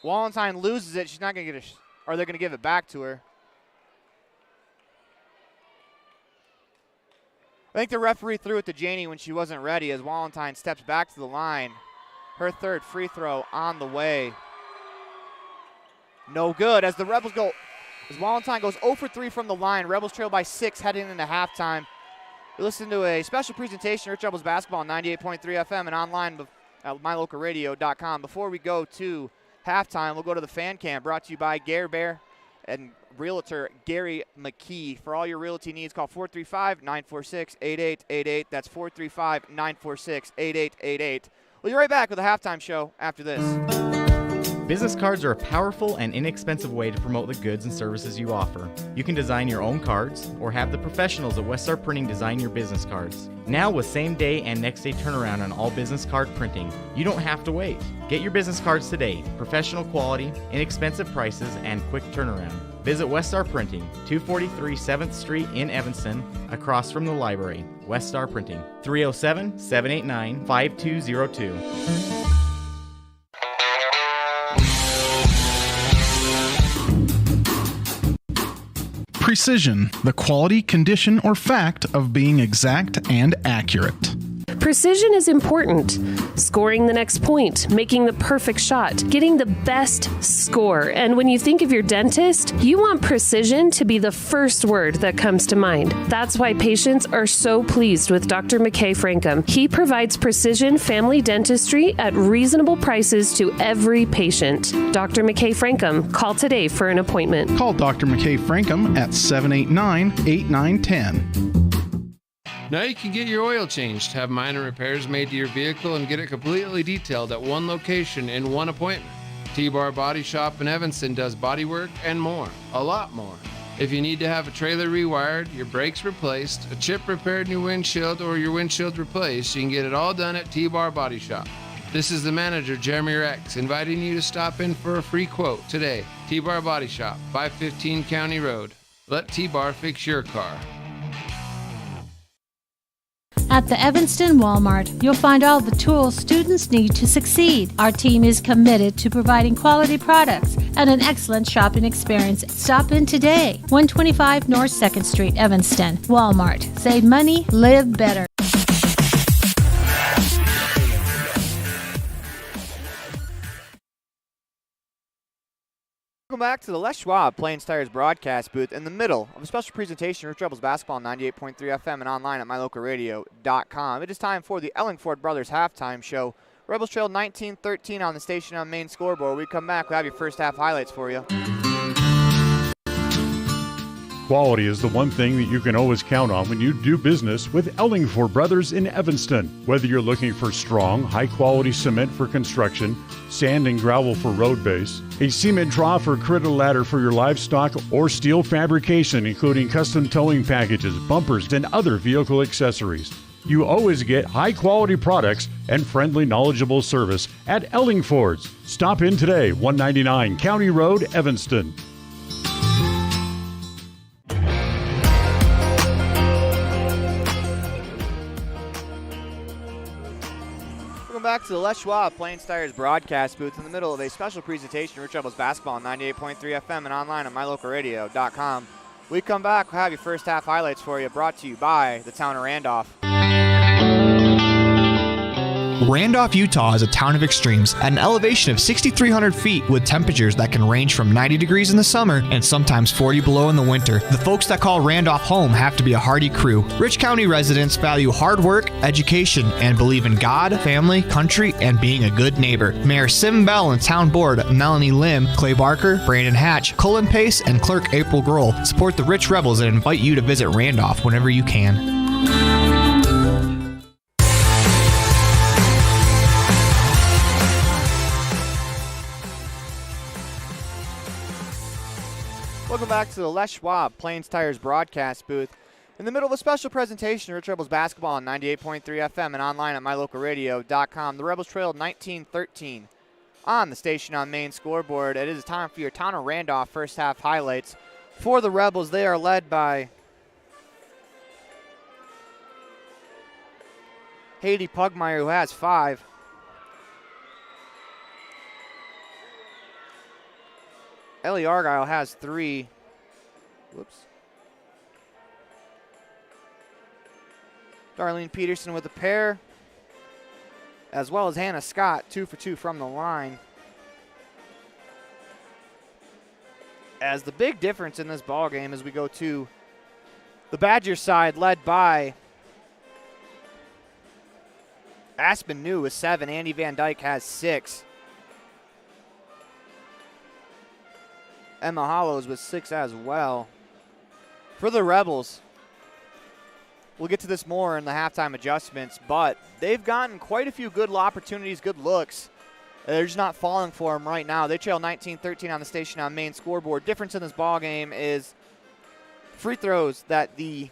Speaker 1: Wallenstein loses it. She's not going to get or they're going to give it back to her. I think the referee threw it to Janie when she wasn't ready, as Wallenstein steps back to the line. Her third free throw on the way. No good as the Rebels go, as Wallenstein goes 0 for 3 from the line. Rebels trail by 6 heading into halftime. You listen to a special presentation of Rich Rebels basketball on 98.3 FM and online at mylocalradio.com. Before we go to halftime, we'll go to the fan cam, brought to you by Gare Bear and realtor Gary McKee. For all your realty needs, call 435-946-8888. That's 435-946-8888. We'll be right back with a halftime show after this.
Speaker 5: Business cards are a powerful and inexpensive way to promote the goods and services you offer. You can design your own cards or have the professionals at West Star Printing design your business cards. Now with same day and next day turnaround on all business card printing, you don't have to wait. Get your business cards today. Professional quality, inexpensive prices, and quick turnaround. Visit West Star Printing, 243 7th Street in Evanston, across from the library. West Star Printing, 307-789-5202.
Speaker 4: Precision, the quality, condition, or fact of being exact and accurate.
Speaker 10: Precision is important. Scoring the next point, making the perfect shot, getting the best score. And when you think of your dentist, you want precision to be the first word that comes to mind. That's why patients are so pleased with Dr. McKay Frankum. He provides precision family dentistry at reasonable prices to every patient. Dr. McKay Frankum, call today for an appointment.
Speaker 4: Call Dr. McKay Frankum at 789-8910.
Speaker 16: Now you can get your oil changed, have minor repairs made to your vehicle, and get it completely detailed at one location in one appointment. T-Bar Body Shop in Evanston does body work and more, a lot more. If you need to have a trailer rewired, your brakes replaced, a chip repaired in your windshield, or your windshield replaced, you can get it all done at T-Bar Body Shop. This is the manager, Jeremy Rex, inviting you to stop in for a free quote today. T-Bar Body Shop, 515 County Road. Let T-Bar fix your car.
Speaker 19: At the Evanston Walmart, you'll find all the tools students need to succeed. Our team is committed to providing quality products and an excellent shopping experience. Stop in today. 125 North 2nd Street, Evanston. Walmart. Save money, live better.
Speaker 1: Welcome back to the Les Schwab Plains Tires broadcast booth in the middle of a special presentation of Rich Rebels basketball on 98.3 FM and online at mylocalradio.com. It is time for the Ellingford Brothers halftime show. Rebels trailed 19-13 on the station on main scoreboard. We come back, we'll have your first half highlights for you.
Speaker 20: Quality is the one thing that you can always count on when you do business with Ellingford Brothers in Evanston. Whether you're looking for strong, high-quality cement for construction, sand and gravel for road base, a cement trough or critter ladder for your livestock, or steel fabrication, including custom towing packages, bumpers, and other vehicle accessories, You always get high-quality products and friendly, knowledgeable service at Ellingford's. Stop in today, 199 County Road, Evanston.
Speaker 1: Welcome back to the Les Schwab Plains Tires broadcast booth in the middle of a special presentation of Rich Rebels basketball on 98.3 FM and online at mylocalradio.com. We come back, we'll have your first half highlights for you, brought to you by the town of Randolph.
Speaker 21: Randolph, Utah is a town of extremes at an elevation of 6,300 feet with temperatures that can range from 90 degrees in the summer and sometimes 40 below in the winter. The folks that call Randolph home have to be a hardy crew. Rich County residents value hard work, education, and believe in God, family, country, and being a good neighbor. Mayor Sim Bell and Town Board Melanie Lim, Clay Barker, Brandon Hatch, Cullen Pace, and Clerk April Grohl support the Rich Rebels and invite you to visit Randolph whenever you can.
Speaker 1: Welcome back to the Les Schwab Plains Tires broadcast booth. In the middle of a special presentation of Rich Rebels basketball on 98.3 FM and online at mylocalradio.com. The Rebels trailed 19-13 on the Station on Main scoreboard. It is time for your Town of Randolph first half highlights. For the Rebels, they are led by Haiti Pugmire, who has 5. Ellie Argyle has 3. Whoops. Darlene Peterson with a pair, as well as Hannah Scott, 2 for 2 from the line. As the big difference in this ball game as we go to the Badgers side, led by Aspen New with 7. Andy Van Dyke has 6. Emma Hollows with 6 as well. For the Rebels, we'll get to this more in the halftime adjustments, but they've gotten quite a few good opportunities, good looks. They're just not falling for them right now. They trail 19-13 on the Station on Main scoreboard. Difference in this ball game is free throws that the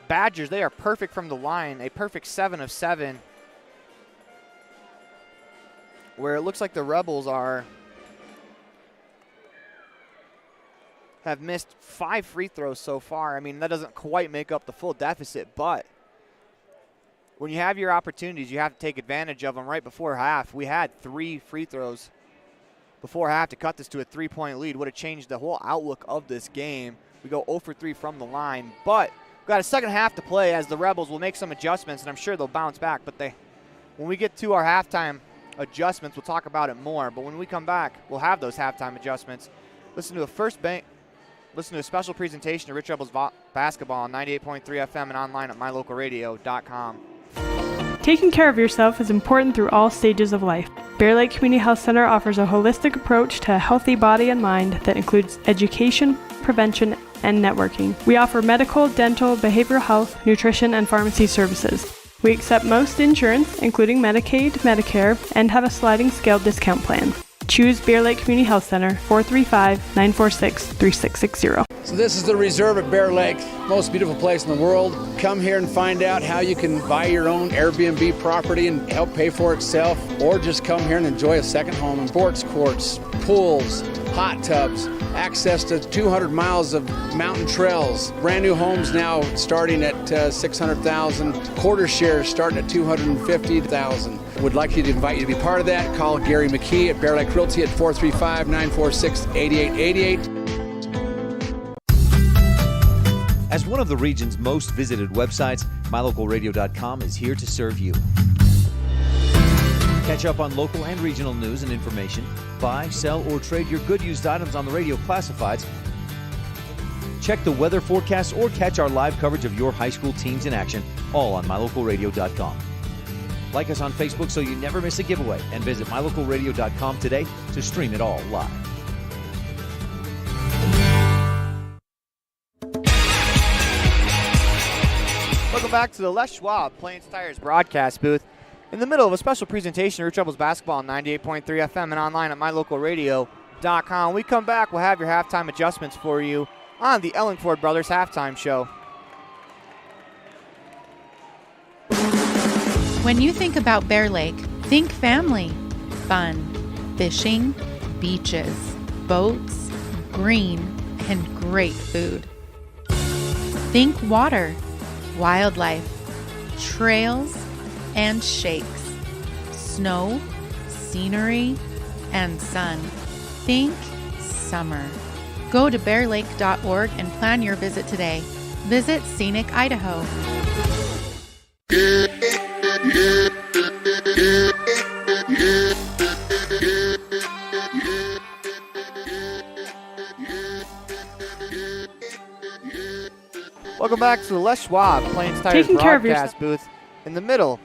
Speaker 1: Badgers, they are perfect from the line, a perfect 7 of 7, where it looks like the Rebels have missed 5 free throws so far. I mean, that doesn't quite make up the full deficit, but when you have your opportunities, you have to take advantage of them. Right before half, we had 3 free throws before half to cut this to a 3-point lead. Would have changed the whole outlook of this game. We go 0 for 3 from the line, but we've got a second half to play as the Rebels will make some adjustments, and I'm sure they'll bounce back, but when we get to our halftime adjustments, we'll talk about it more, but when we come back, we'll have those halftime adjustments. Listen to a special presentation of Rich Rebels basketball on 98.3 FM and online at mylocalradio.com.
Speaker 14: Taking care of yourself is important through all stages of life. Bear Lake Community Health Center offers a holistic approach to a healthy body and mind that includes education, prevention, and networking. We offer medical, dental, behavioral health, nutrition, and pharmacy services. We accept most insurance, including Medicaid, Medicare, and have a sliding scale discount plan. Choose Bear Lake Community Health Center, 435-946-3660.
Speaker 22: So this is the Reserve at Bear Lake, most beautiful place in the world. Come here and find out how you can buy your own Airbnb property and help pay for itself, or just come here and enjoy a second home. Sports courts, pools, hot tubs, access to 200 miles of mountain trails. Brand new homes now starting at $600,000. Quarter shares starting at $250,000. Would like to invite you to be part of that. Call Gary McKee at Bear Lake Realty at 435-946-8888.
Speaker 3: As one of the region's most visited websites, mylocalradio.com is here to serve you. Catch up on local and regional news and information. Buy, sell, or trade your good used items on the radio classifieds. Check the weather forecast or catch our live coverage of your high school teams in action, all on mylocalradio.com. Like us on Facebook so you never miss a giveaway, and visit mylocalradio.com today to stream it all live.
Speaker 1: Welcome back to the Les Schwab Plains Tires broadcast booth. In the middle of a special presentation of Rich Rebels basketball on 98.3 FM and online at mylocalradio.com. When we come back, we'll have your halftime adjustments for you on the Ellingford Brothers halftime show.
Speaker 15: When you think about Bear Lake, think family, fun, fishing, beaches, boats, green, and great food. Think water, wildlife, trails, and shakes, snow, scenery, and sun. Think summer. Go to bearlake.org and plan your visit today. Visit Scenic Idaho.
Speaker 1: Welcome back to the Les Schwab Plains Tires
Speaker 14: Taking care of
Speaker 1: broadcast booth in the middle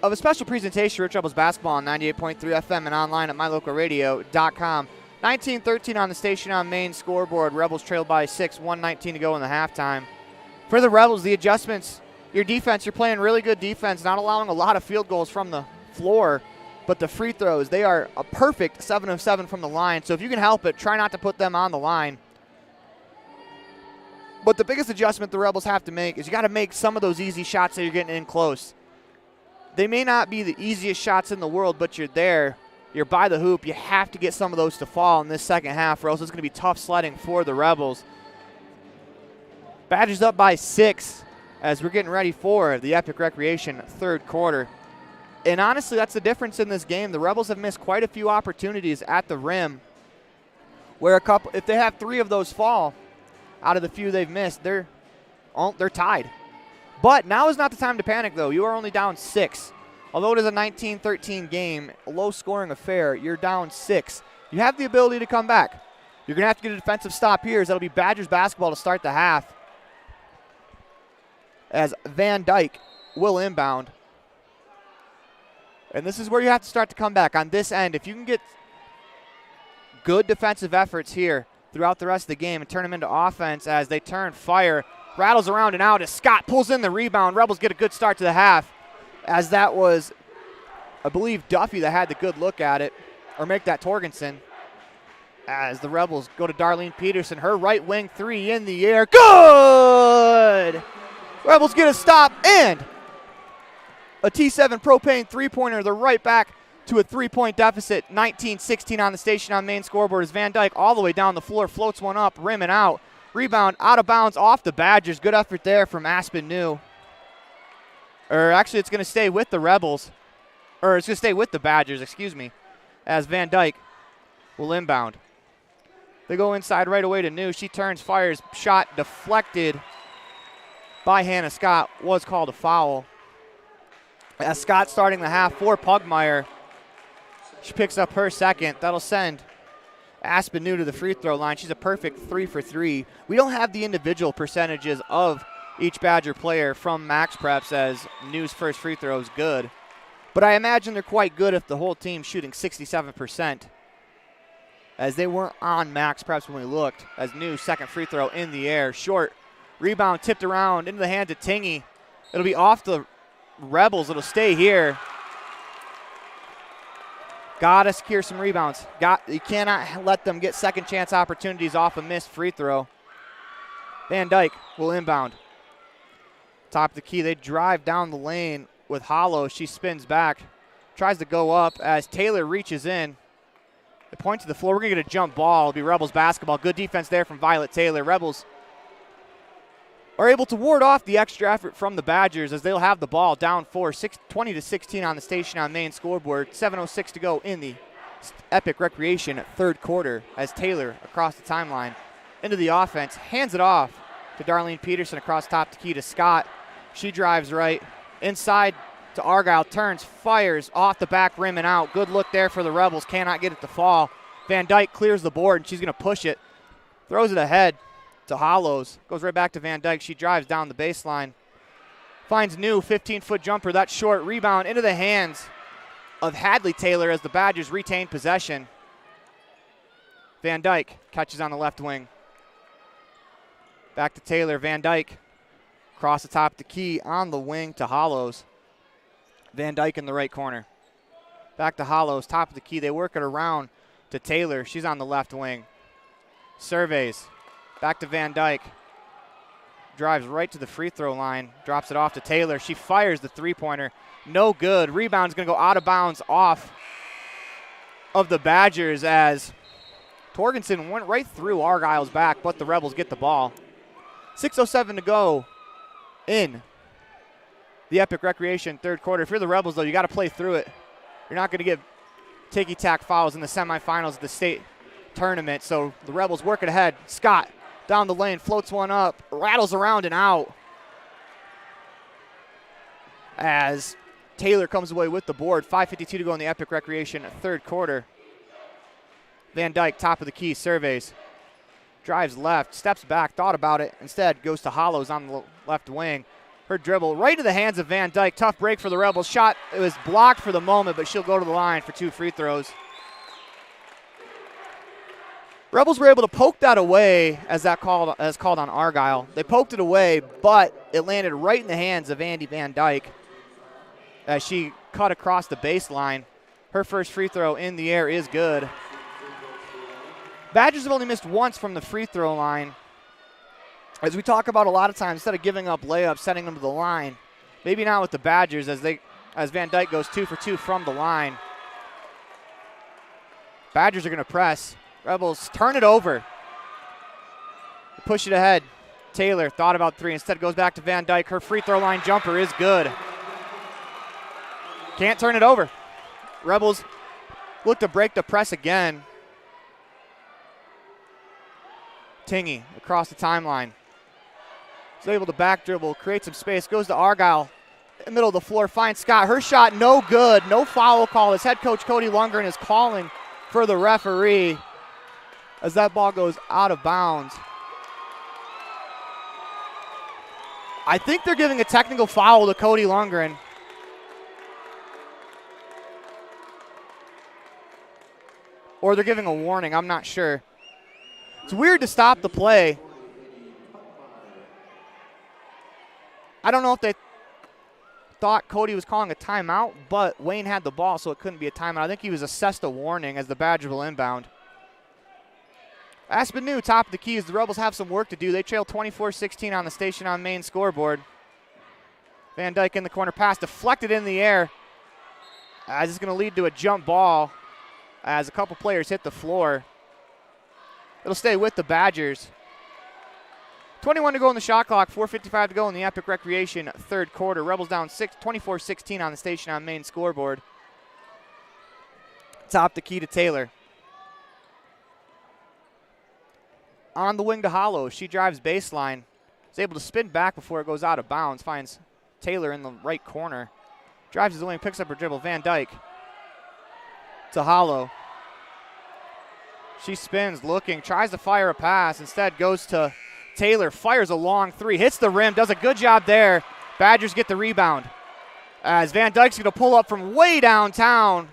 Speaker 1: of a special presentation for Rich Rebels basketball on 98.3 FM and online at mylocalradio.com. 19-13 on the station on main scoreboard. Rebels trailed by 6, 1:19 to go in the halftime. For the Rebels, the adjustments, your defense, you're playing really good defense, not allowing a lot of field goals from the floor, but the free throws, they are a perfect 7 of 7 from the line. So if you can help it, try not to put them on the line. But the biggest adjustment the Rebels have to make is you got to make some of those easy shots that you're getting in close. They may not be the easiest shots in the world, but you're there. You're by the hoop. You have to get some of those to fall in this second half, or else it's going to be tough sledding for the Rebels. Badgers up by 6 as we're getting ready for the Epic Recreation third quarter. And honestly, that's the difference in this game. The Rebels have missed quite a few opportunities at the rim where if they have 3 of those fall, out of the few they've missed, they're tied. But now is not the time to panic, though. You are only down 6. Although it is a 19-13 game, a low-scoring affair, you're down 6. You have the ability to come back. You're going to have to get a defensive stop here, as that'll be Badgers basketball to start the half, as Van Dyke will inbound. And this is where you have to start to come back on this end. If you can get good defensive efforts here throughout the rest of the game and turn them into offense as they turn fire. Rattles around and out as Scott pulls in the rebound. Rebels get a good start to the half, as that was, I believe, Duffy that had the good look at it, or make that Torgensen. As the Rebels go to Darlene Peterson, her right wing 3 in the air. Good! Rebels get a stop and a T7 propane three-pointer. They're right back to a 3-point deficit. 19-16 on the station on main scoreboard as Van Dyke all the way down the floor, floats one up, rim and out. Rebound out of bounds off the Badgers. Good effort there from Aspen New. Or actually, it's going to stay with the Rebels. Or it's going to stay with the Badgers, excuse me, as Van Dyke will inbound. They go inside right away to New. She turns, fires, shot deflected by Hannah Scott. Was called a foul. As Scott starting the half for Pugmire. She picks up her second. That'll send Aspen New to the free throw line. She's a perfect 3 for 3. We don't have the individual percentages of each Badger player from Max Preps, as New's first free throw is good. But I imagine they're quite good if the whole team's shooting 67%, as they weren't on Max Preps when we looked. As New's second free throw in the air. Short. Rebound tipped around into the hands of Tingy. It'll be off the Rebels. It'll stay here. Got to secure some rebounds. You cannot let them get second chance opportunities off a missed free throw. Van Dyke will inbound. Top of the key. They drive down the lane with Hollow. She spins back. Tries to go up as Taylor reaches in. They point to the floor. We're going to get a jump ball. It'll be Rebels basketball. Good defense there from Violet Taylor. Rebels are able to ward off the extra effort from the Badgers as they'll have the ball down 20-16 on the station on main scoreboard. 7:06 to go in the Epic Recreation third quarter as Taylor across the timeline into the offense. Hands it off to Darlene Peterson across top to key to Scott. She drives right inside to Argyle. Turns, fires off the back rim and out. Good look there for the Rebels. Cannot get it to fall. Van Dyke clears the board and she's going to push it. Throws it ahead to Hollows. Goes right back to Van Dyke. She drives down the baseline. Finds New 15-foot jumper. That's short. Rebound into the hands of Hadley Taylor as the Badgers retain possession. Van Dyke catches on the left wing. Back to Taylor. Van Dyke across the top of the key on the wing to Hollows. Van Dyke in the right corner. Back to Hollows. Top of the key. They work it around to Taylor. She's on the left wing. Surveys. Back to Van Dyke. drives right to the free throw line, drops it off to Taylor. She fires the three-pointer. No good. Rebound's going to go out of bounds off of the Badgers as Torgensen went right through Argyle's back, but the Rebels get the ball. 6:07 to go in the Epic Recreation third quarter. If you're the Rebels, though, you got to play through it. You're not going to get ticky-tack fouls in the semifinals of the state tournament, so the Rebels work it ahead. Scott down the lane, floats one up, rattles around and out as Taylor comes away with the board. 5:52 to go in the Epic Recreation third quarter. Van Dyke, top of the key, surveys. Drives left, steps back, thought about it. Instead, goes to Hollows on the left wing. Her dribble right to the hands of Van Dyke. Tough break for the Rebels. Shot, it was blocked for the moment, but she'll go to the line for 2 free throws. Rebels were able to poke that away as called on Argyle. They poked it away, but it landed right in the hands of Andy Van Dyke as she cut across the baseline. Her first free throw in the air is good. Badgers have only missed once from the free throw line. As we talk about a lot of times, instead of giving up layups, sending them to the line. Maybe not with the Badgers as Van Dyke goes 2 for 2 from the line. Badgers are going to press. Rebels turn it over. Push it ahead. Taylor thought about 3. Instead goes back to Van Dyke. Her free throw line jumper is good. Can't turn it over. Rebels look to break the press again. Tingy across the timeline. Is able to back dribble, create some space, goes to Argyle. In the middle of the floor, finds Scott. Her shot no good. No foul call as head coach Cody Lundgren is calling for the referee as that ball goes out of bounds. I think they're giving a technical foul to Cody Lundgren. Or they're giving a warning, I'm not sure. It's weird to stop the play. I don't know if they thought Cody was calling a timeout, but Wayne had the ball, so it couldn't be a timeout. I think he was assessed a warning as the Badgers will inbound. Aspen New, top of the keys. The Rebels have some work to do. They trail 24-16 on the station on main scoreboard. Van Dyke in the corner pass, deflected in the air. As it's going to lead to a jump ball as a couple players hit the floor. It'll stay with the Badgers. 21 to go in the shot clock, 4:55 to go in the Epic Recreation third quarter. Rebels down 24-16 on the station on main scoreboard. Top the key to Taylor. On the wing to Hollow. She drives baseline. Is able to spin back before it goes out of bounds. Finds Taylor in the right corner. Drives his wing, picks up her dribble. Van Dyke to Hollow. She spins, looking, tries to fire a pass. Instead goes to Taylor, fires a long 3, hits the rim, does a good job there. Badgers get the rebound. As Van Dyke's going to pull up from way downtown.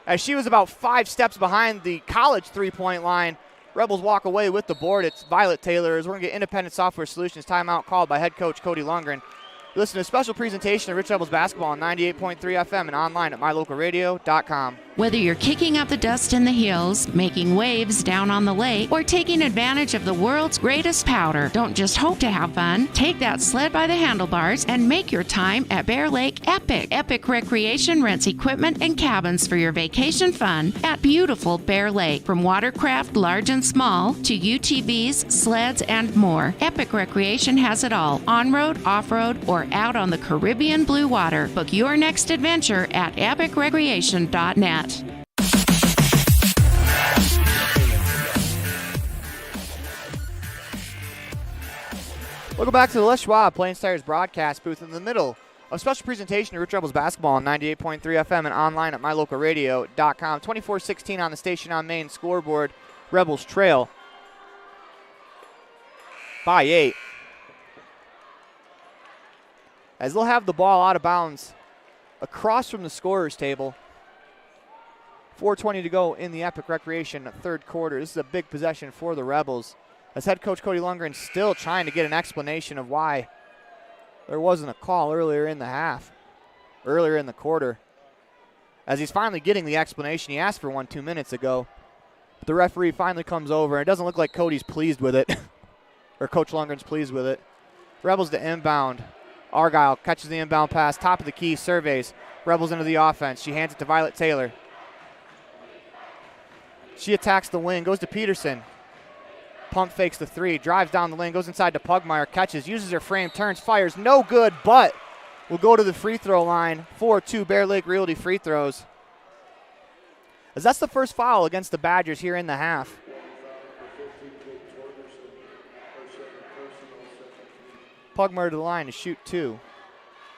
Speaker 1: As she was about 5 steps behind the college three-point line. Rebels walk away with the board. It's Violet Taylor as we're going to get Independent Software Solutions timeout called by head coach Cody Lundgren. Listen to a special presentation of Rich Rebels basketball on 98.3 FM and online at mylocalradio.com.
Speaker 9: Whether you're kicking up the dust in the hills, making waves down on the lake, or taking advantage of the world's greatest powder, don't just hope to have fun. Take that sled by the handlebars and make your time at Bear Lake epic. Epic Recreation rents equipment and cabins for your vacation fun at beautiful Bear Lake. From watercraft, large and small, to UTVs, sleds, and more. Epic Recreation has it all. On-road, off-road, or out on the Caribbean blue water. Book your next adventure at epicrecreation.net.
Speaker 1: Welcome back to the Les Schwab Plains Tires broadcast booth in the middle of a special presentation of Rich Rebels basketball on 98.3 FM and online at mylocalradio.com. 24-16 on the station on main scoreboard. Rebels trail by 8. As they'll have the ball out of bounds across from the scorer's table. 4:20 to go in the Epic Recreation third quarter. This is a big possession for the Rebels. As head coach Cody Lundgren still trying to get an explanation of why there wasn't a call earlier in the quarter. As he's finally getting the explanation. He asked for one 2 minutes ago. But the referee finally comes over. It doesn't look like Cody's pleased with it. Or Coach Lundgren's pleased with it. Rebels to inbound. Argyle catches the inbound pass, top of the key, surveys. Rebels into the offense. She hands it to Violet Taylor. She attacks the wing, goes to Peterson. Pump fakes the three, drives down the lane, goes inside to Pugmire, catches, uses her frame, turns, fires, no good, but will go to the free throw line for 2 Bear Lake Realty free throws. As that's the first foul against the Badgers here in the half. Pugmire to the line to shoot 2.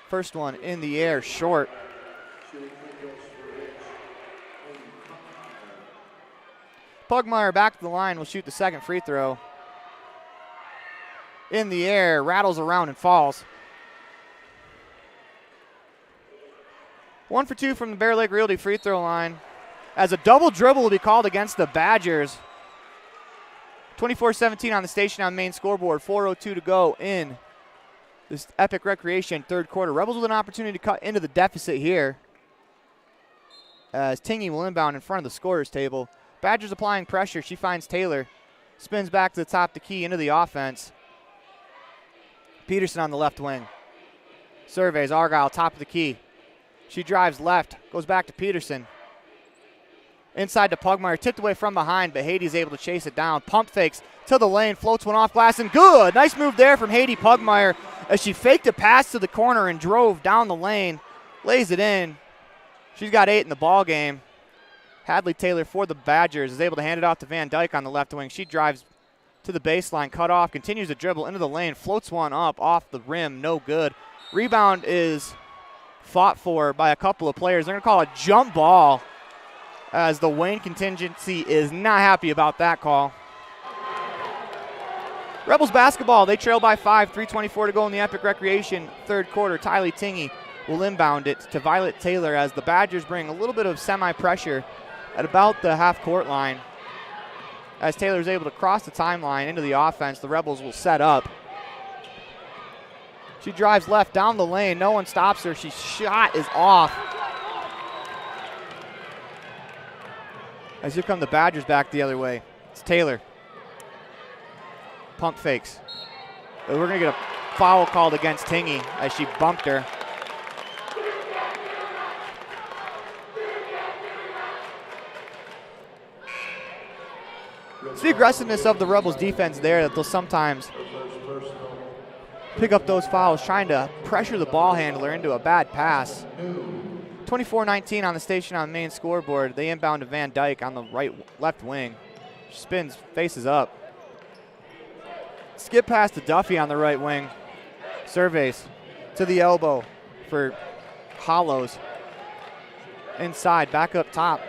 Speaker 1: First one in the air, short. Pugmire back to the line, will shoot the second free throw. In the air, rattles around and falls. 1 for 2 from the Bear Lake Realty free throw line. As a double dribble will be called against the Badgers. 24-17 on the station on main scoreboard. 4:02 to go in this Epic Recreation third quarter. Rebels with an opportunity to cut into the deficit here, as Tingy will inbound in front of the scorer's table. Badgers applying pressure. She finds Taylor. Spins back to the top of the key into the offense. Peterson on the left wing. Surveys Argyle, top of the key. She drives left, goes back to Peterson. Inside to Pugmire, tipped away from behind, but Hady's able to chase it down. Pump fakes to the lane, floats one off glass, and good. Nice move there from Hady Pugmire as she faked a pass to the corner and drove down the lane. Lays it in. She's got 8 in the ball game. Hadley Taylor for the Badgers is able to hand it off to Van Dyke on the left wing. She drives to the baseline, cut off, continues to dribble into the lane, floats one up off the rim, no good. Rebound is fought for by a couple of players. They're going to call a jump ball, as the Wayne contingency is not happy about that call. Rebels basketball, they trail by 5, 3:24 to go in the Epic Recreation third quarter. Tylee Tingy will inbound it to Violet Taylor as the Badgers bring a little bit of semi-pressure at about the half-court line. As Taylor is able to cross the timeline into the offense, the Rebels will set up. She drives left down the lane. No one stops her. She's shot is off. As here come the Badgers back the other way. It's Taylor. Pump fakes. But we're going to get a foul called against Tingy as she bumped her. It's the aggressiveness of the Rebels defense there that they'll sometimes pick up those fouls, trying to pressure the ball handler into a bad pass. 24-19 on the station on main scoreboard. They inbound to Van Dyke on the left wing. She spins, faces up. Skip pass to Duffy on the right wing. Surveys to the elbow for Hollows. Inside, back up top.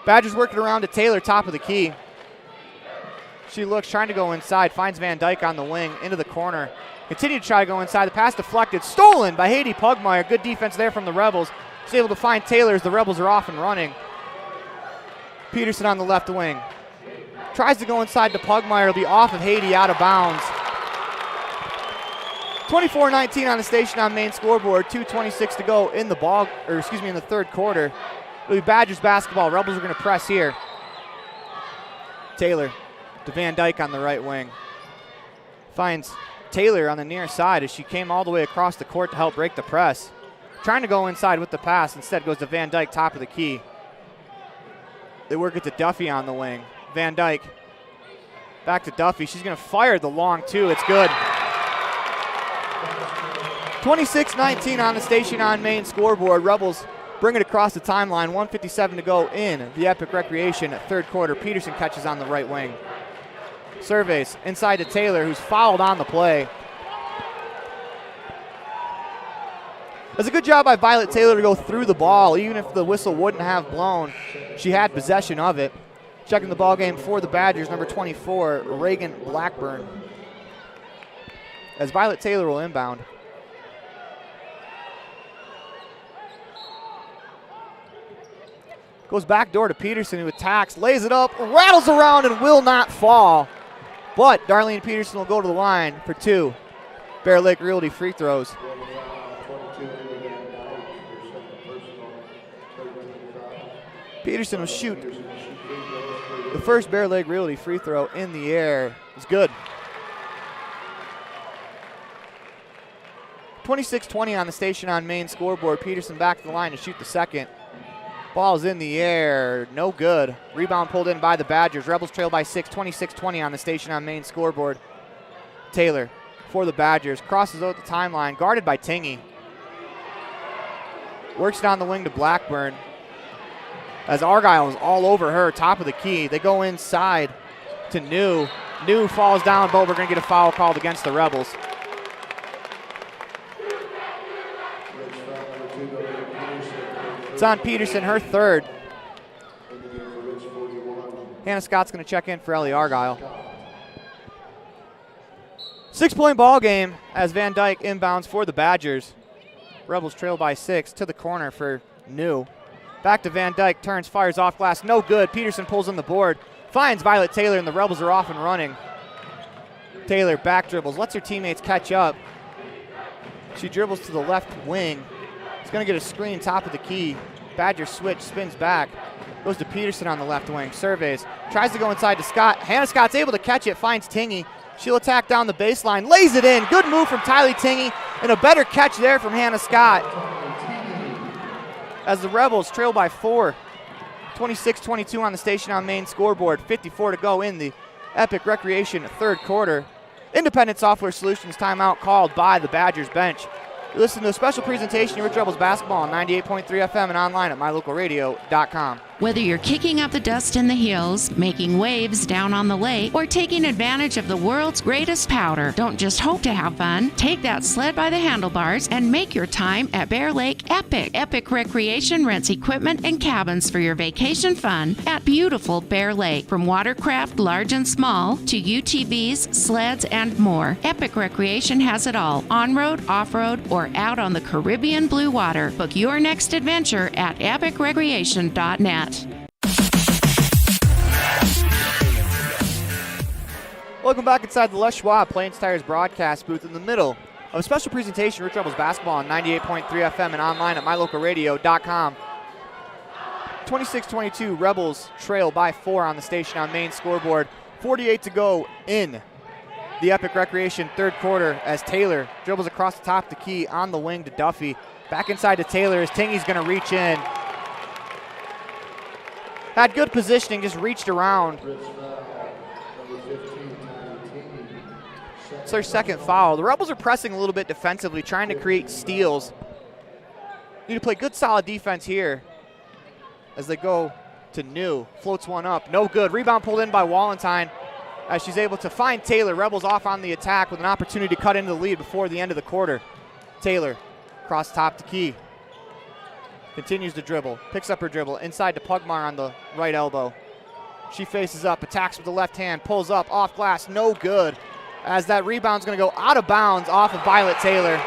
Speaker 1: Badgers working around to Taylor, top of the key. She looks, trying to go inside, finds Van Dyke on the wing, into the corner. Continue to try to go inside. The pass deflected, stolen by Hady Pugmire. Good defense there from the Rebels. She's able to find Taylor as the Rebels are off and running. Peterson on the left wing. Tries to go inside to Pugmire. Will be off of Hady, out of bounds. 24-19 on the station on main scoreboard. 2:26 to go in the in the third quarter. It'll be Badgers basketball. Rebels are going to press here. Taylor to Van Dyke on the right wing. Finds Taylor on the near side as she came all the way across the court to help break the press. Trying to go inside with the pass. Instead goes to Van Dyke, top of the key. They work it to Duffy on the wing. Van Dyke back to Duffy. She's going to fire the long two. It's good. 26-19 on the station on main scoreboard. Rebels bring it across the timeline. 1:57 to go in the Epic Recreation third quarter. Peterson catches on the right wing. Surveys inside to Taylor, who's fouled on the play. It's a good job by Violet Taylor to go through the ball. Even if the whistle wouldn't have blown, she had possession of it. Checking the ball game for the Badgers, number 24, Reagan Blackburn. As Violet Taylor will inbound. Goes back door to Peterson, who attacks, lays it up, rattles around, and will not fall. But Darlene Peterson will go to the line for 2 Bear Lake Realty free throws. Peterson will shoot the first Bear Lake Realty free throw in the air. It's good. 26-20 on the Station on Main scoreboard. Peterson back to the line to shoot the second. Ball's in the air, no good. Rebound pulled in by the Badgers. Rebels trail by 6, 26-20 on the Station on Main scoreboard. Taylor for the Badgers, crosses over the timeline, guarded by Tingy. Works down the wing to Blackburn. As Argyle is all over her, top of the key. They go inside to New. New falls down, but we're going to get a foul called against the Rebels. It's on Peterson, her third. Hannah Scott's going to check in for Ellie Argyle. 6-point ball game as Van Dyke inbounds for the Badgers. Rebels trail by 6 to the corner for New. Back to Van Dyke, turns, fires off glass, no good. Peterson pulls on the board, finds Violet Taylor, and the Rebels are off and running. Taylor back dribbles, lets her teammates catch up. She dribbles to the left wing. It's going to get a screen top of the key. Badger switch, spins back. Goes to Peterson on the left wing, surveys. Tries to go inside to Scott. Hannah Scott's able to catch it, finds Tingy. She'll attack down the baseline, lays it in. Good move from Tylee Tingy, and a better catch there from Hannah Scott. As the Rebels trail by 4. 26-22 on the Station on Main scoreboard. 54 to go in the Epic Recreation third quarter. Independent Software Solutions timeout called by the Badgers bench. You listen to a special presentation of Rich Rebels basketball on 98.3 FM and online at mylocalradio.com.
Speaker 9: Whether you're kicking up the dust in the hills, making waves down on the lake, or taking advantage of the world's greatest powder, don't just hope to have fun. Take that sled by the handlebars and make your time at Bear Lake epic. Epic Recreation rents equipment and cabins for your vacation fun at beautiful Bear Lake. From watercraft, large and small, to UTVs, sleds, and more. Epic Recreation has it all. On-road, off-road, or out on the Caribbean blue water. Book your next adventure at epicrecreation.net.
Speaker 1: Welcome back inside the Les Schwab Plains Tires broadcast booth in the middle of a special presentation of Rich Rebels basketball on 98.3 FM and online at mylocalradio.com. 26-22, Rebels trail by 4 on the Station on Main scoreboard. 48 to go in the Epic Recreation third quarter as Taylor dribbles across the top of the key on the wing to Duffy. Back inside to Taylor as Tingy's going to reach in. Had good positioning, just reached around. It's their second foul. The Rebels are pressing a little bit defensively, trying to create steals. Need to play good, solid defense here as they go to New. Floats one up, no good. Rebound pulled in by Wallenstein as she's able to find Taylor. Rebels off on the attack with an opportunity to cut into the lead before the end of the quarter. Taylor, cross top to key. Continues to dribble, picks up her dribble, inside to Pugmar on the right elbow. She faces up, attacks with the left hand, pulls up, off glass, no good. As that rebound's gonna go out of bounds off of Violet Taylor.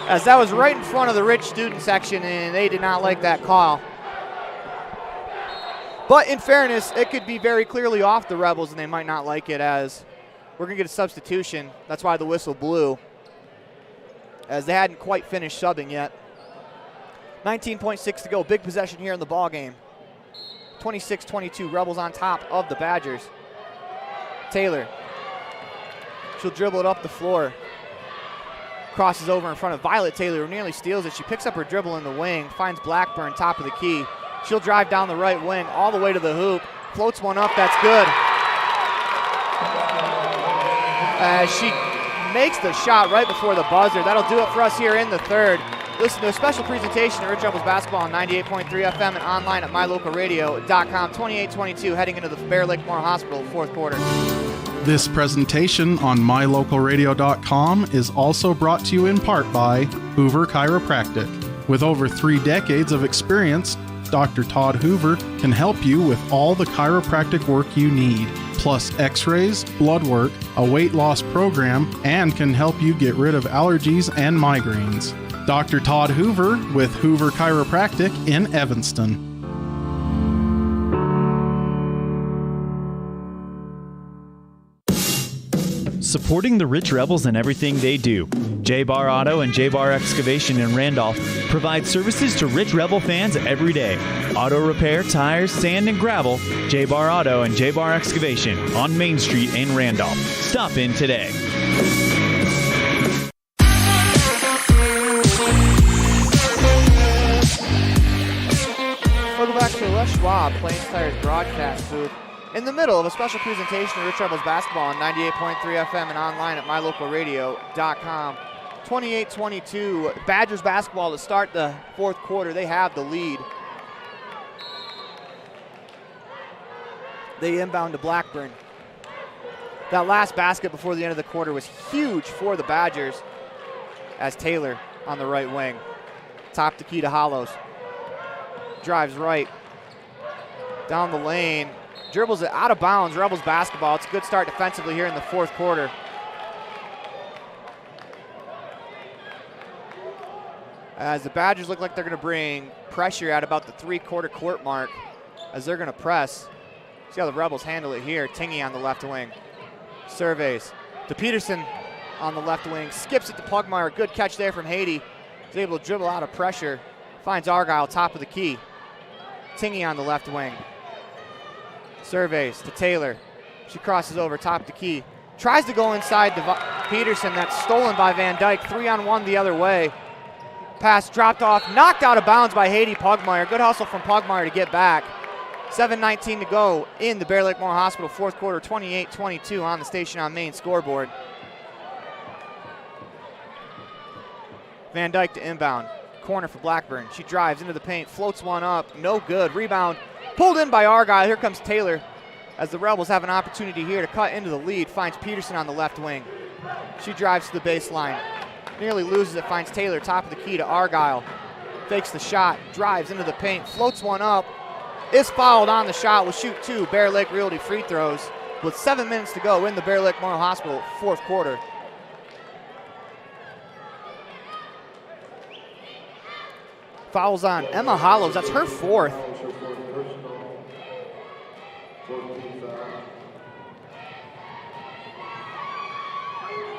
Speaker 1: As that was right in front of the Rich student section and they did not like that call. But in fairness, it could be very clearly off the Rebels and they might not like it as we're gonna get a substitution. That's why the whistle blew, as they hadn't quite finished subbing yet. 19.6 to go, big possession here in the ball game. 26-22, Rebels on top of the Badgers. Taylor, she'll dribble it up the floor. Crosses over in front of Violet Taylor, who nearly steals it. She picks up her dribble in the wing, finds Blackburn top of the key. She'll drive down the right wing all the way to the hoop. Floats one up, that's good. She makes the shot right before the buzzer. That'll do it for us here in the third. Listen to a special presentation of Rich Rebels basketball on 98.3 FM and online at mylocalradio.com. 28-22 heading into the Bear Lake Memorial Hospital fourth quarter.
Speaker 4: This presentation on mylocalradio.com is also brought to you in part by Hoover Chiropractic. With over 3 decades of experience, Dr. Todd Hoover can help you with all the chiropractic work you need, plus x-rays, blood work, a weight loss program, and can help you get rid of allergies and migraines. Dr. Todd Hoover with Hoover Chiropractic in Evanston.
Speaker 2: Supporting the Rich Rebels in everything they do. J-Bar Auto and J-Bar Excavation in Randolph provide services to Rich Rebel fans every day. Auto repair, tires, sand, and gravel. J-Bar Auto and J-Bar Excavation on Main Street in Randolph. Stop in today.
Speaker 1: Schwab, Plains Tires broadcast booth, in the middle of a special presentation of Rich Rebels basketball on 98.3 FM and online at mylocalradio.com. 28-22, Badgers basketball to start the fourth quarter. They have the lead. They inbound to Blackburn. That last basket before the end of the quarter was huge for the Badgers, as Taylor on the right wing. Top the key to Hollows. Drives right. Down the lane. Dribbles it out of bounds. Rebels basketball. It's a good start defensively here in the fourth quarter. As the Badgers look like they're going to bring pressure at about the three-quarter court mark as they're going to press. See how the Rebels handle it here. Tingy on the left wing. Surveys to Peterson on the left wing. Skips it to Pugmire. Good catch there from Haiti. He's able to dribble out of pressure. Finds Argyle top of the key. Tingy on the left wing. Surveys to Taylor. She crosses over top of the key. Tries to go inside to Peterson. That's stolen by Van Dyke. 3-on-1 the other way. Pass dropped off. Knocked out of bounds by Haiti Pugmire. Good hustle from Pugmire to get back. 7:19 to go in the Bear Lake Memorial Hospital fourth quarter. 28-22 on the Station on Main scoreboard. Van Dyke to inbound. Corner for Blackburn. She drives into the paint. Floats one up. No good. Rebound. Pulled in by Argyle. Here comes Taylor as the Rebels have an opportunity here to cut into the lead. Finds Peterson on the left wing. She drives to the baseline. Nearly loses it. Finds Taylor top of the key to Argyle. Fakes the shot. Drives into the paint. Floats one up. Is fouled on the shot. Will shoot two Bear Lake Realty free throws with 7 minutes to go in the Bear Lake Memorial Hospital fourth quarter. Fouls on Emma Hollows. That's her fourth.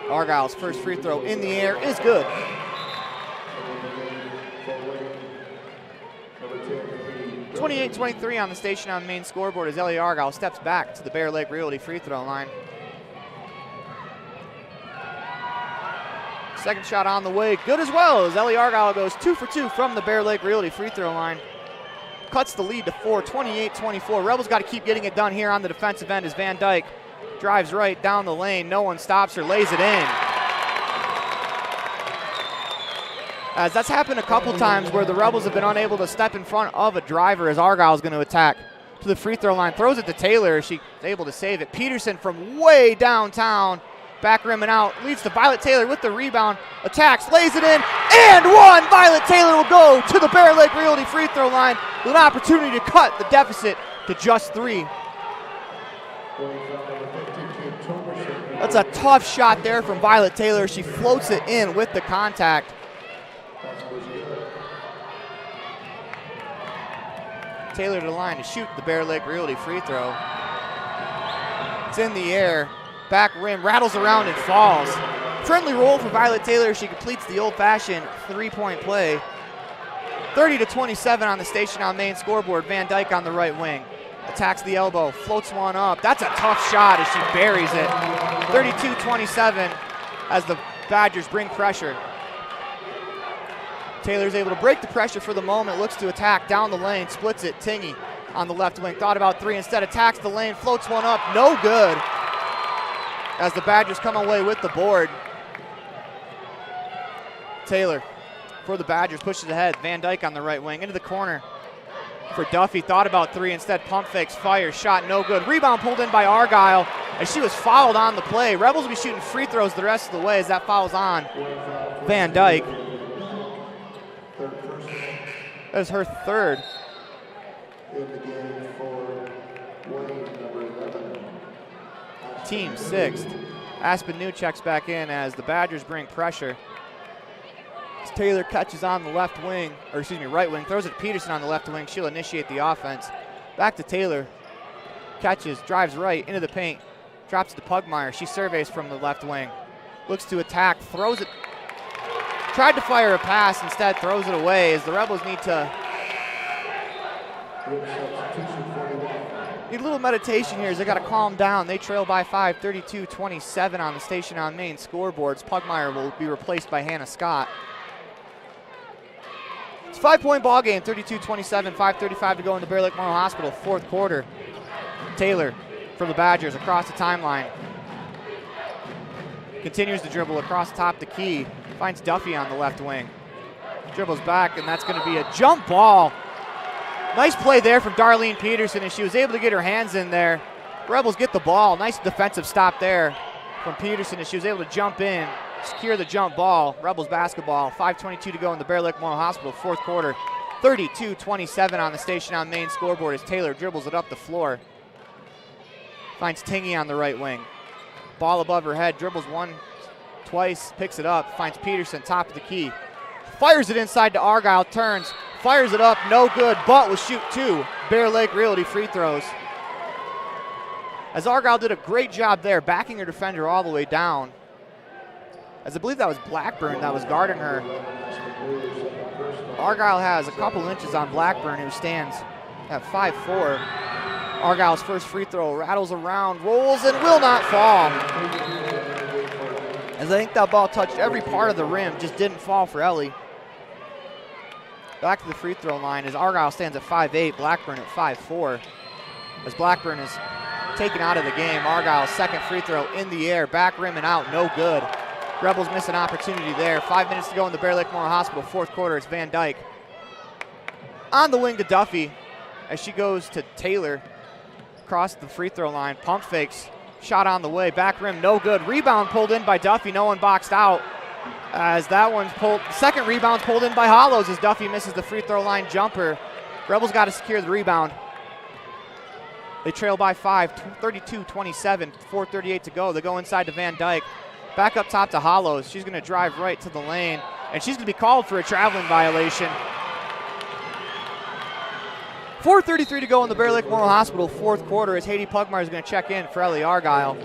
Speaker 1: Argyle's first free throw in the air is good. (28-23) on the Station on Main scoreboard as Ellie Argyle steps back to the Bear Lake Realty free throw line. Second shot on the way, good as well as Ellie Argyle goes 2 for 2 from the Bear Lake Realty free throw line. Cuts the lead to 4, 28-24. Rebels got to keep getting it done here on the defensive end as Van Dyke drives right down the lane. No one stops her, lays it in. As that's happened a couple times where the Rebels have been unable to step in front of a driver as Argyle's going to attack to the free throw line. Throws it to Taylor. She's able to save it. Peterson from way downtown. Back rim and out. Leads to Violet Taylor with the rebound. Attacks, lays it in, and one! Violet Taylor will go to the Bear Lake Realty free throw line with an opportunity to cut the deficit to just 3. That's a tough shot there from Violet Taylor. She floats it in with the contact. Taylor to the line to shoot the Bear Lake Realty free throw. It's in the air. Back rim, rattles around and falls. Friendly roll for Violet Taylor. She completes the old-fashioned three-point play. 30-27 on the Station on Main scoreboard. Van Dyke on the right wing. Attacks the elbow, floats one up. That's a tough shot as she buries it. 32-27 as the Badgers bring pressure. Taylor's able to break the pressure for the moment, looks to attack down the lane, splits it. Tingy on the left wing, thought about 3 instead, attacks the lane, floats one up, no good. As the Badgers come away with the board. Taylor for the Badgers pushes ahead. Van Dyke on the right wing, into the corner for Duffy, thought about 3 instead, pump fakes, fires, shot no good. Rebound pulled in by Argyle as she was fouled on the play. Rebels will be shooting free throws the rest of the way as that fouls on Van Dyke. That is her third. Team sixth. Aspen New checks back in as the Badgers bring pressure. As Taylor catches on the left wing, or excuse me, right wing, throws it to Peterson on the left wing. She'll initiate the offense. Back to Taylor. Catches, drives right into the paint. Drops it to Pugmire. She surveys from the left wing. Looks to attack, throws it. Tried to fire a pass, instead throws it away as the Rebels need a little meditation here as they got to calm down. They trail by 5, 32-27 on the Station on Main scoreboards. Pugmire will be replaced by Hannah Scott. It's a 5-point ball game, 32-27, 5:35 to go in the Bear Lake Memorial Hospital fourth quarter. Taylor for the Badgers across the timeline. Continues to dribble across the top of the key. Finds Duffy on the left wing. Dribbles back, and that's going to be a jump ball. Nice play there from Darlene Peterson, and she was able to get her hands in there. Rebels get the ball. Nice defensive stop there from Peterson, and she was able to jump in, secure the jump ball. Rebels basketball, 5:22 to go in the Bear Lake Memorial Hospital fourth quarter. 32-27 on the Station on Main scoreboard as Taylor dribbles it up the floor. Finds Tingy on the right wing. Ball above her head, dribbles one, twice, picks it up, finds Peterson, top of the key. Fires it inside to Argyle, turns, fires it up, no good, but will shoot 2 Bear Lake Realty free throws. As Argyle did a great job there, backing her defender all the way down. As I believe that was Blackburn that was guarding her. Argyle has a couple inches on Blackburn, who stands at 5'4". Argyle's first free throw rattles around, rolls, and will not fall. As I think that ball touched every part of the rim, just didn't fall for Ellie. Back to the free throw line as Argyle stands at 5'8", Blackburn at 5'4". As Blackburn is taken out of the game, Argyle's second free throw in the air, back rim and out, no good. Rebels miss an opportunity there. 5 minutes to go in the Bear Lake Memorial Hospital fourth quarter. It's Van Dyke on the wing to Duffy as she goes to Taylor across the free throw line. Pump fakes, shot on the way, back rim, no good. Rebound pulled in by Duffy, no one boxed out. As that one's pulled, second rebound's pulled in by Hollows as Duffy misses the free throw line jumper. Rebels got to secure the rebound. They trail by 5, 32-27, 4:38 to go. They go inside to Van Dyke. Back up top to Hollows. She's going to drive right to the lane, and she's going to be called for a traveling violation. 4:33 to go in the Bear Lake Memorial Hospital fourth quarter as Haiti Pugmire is going to check in for Ellie Argyle.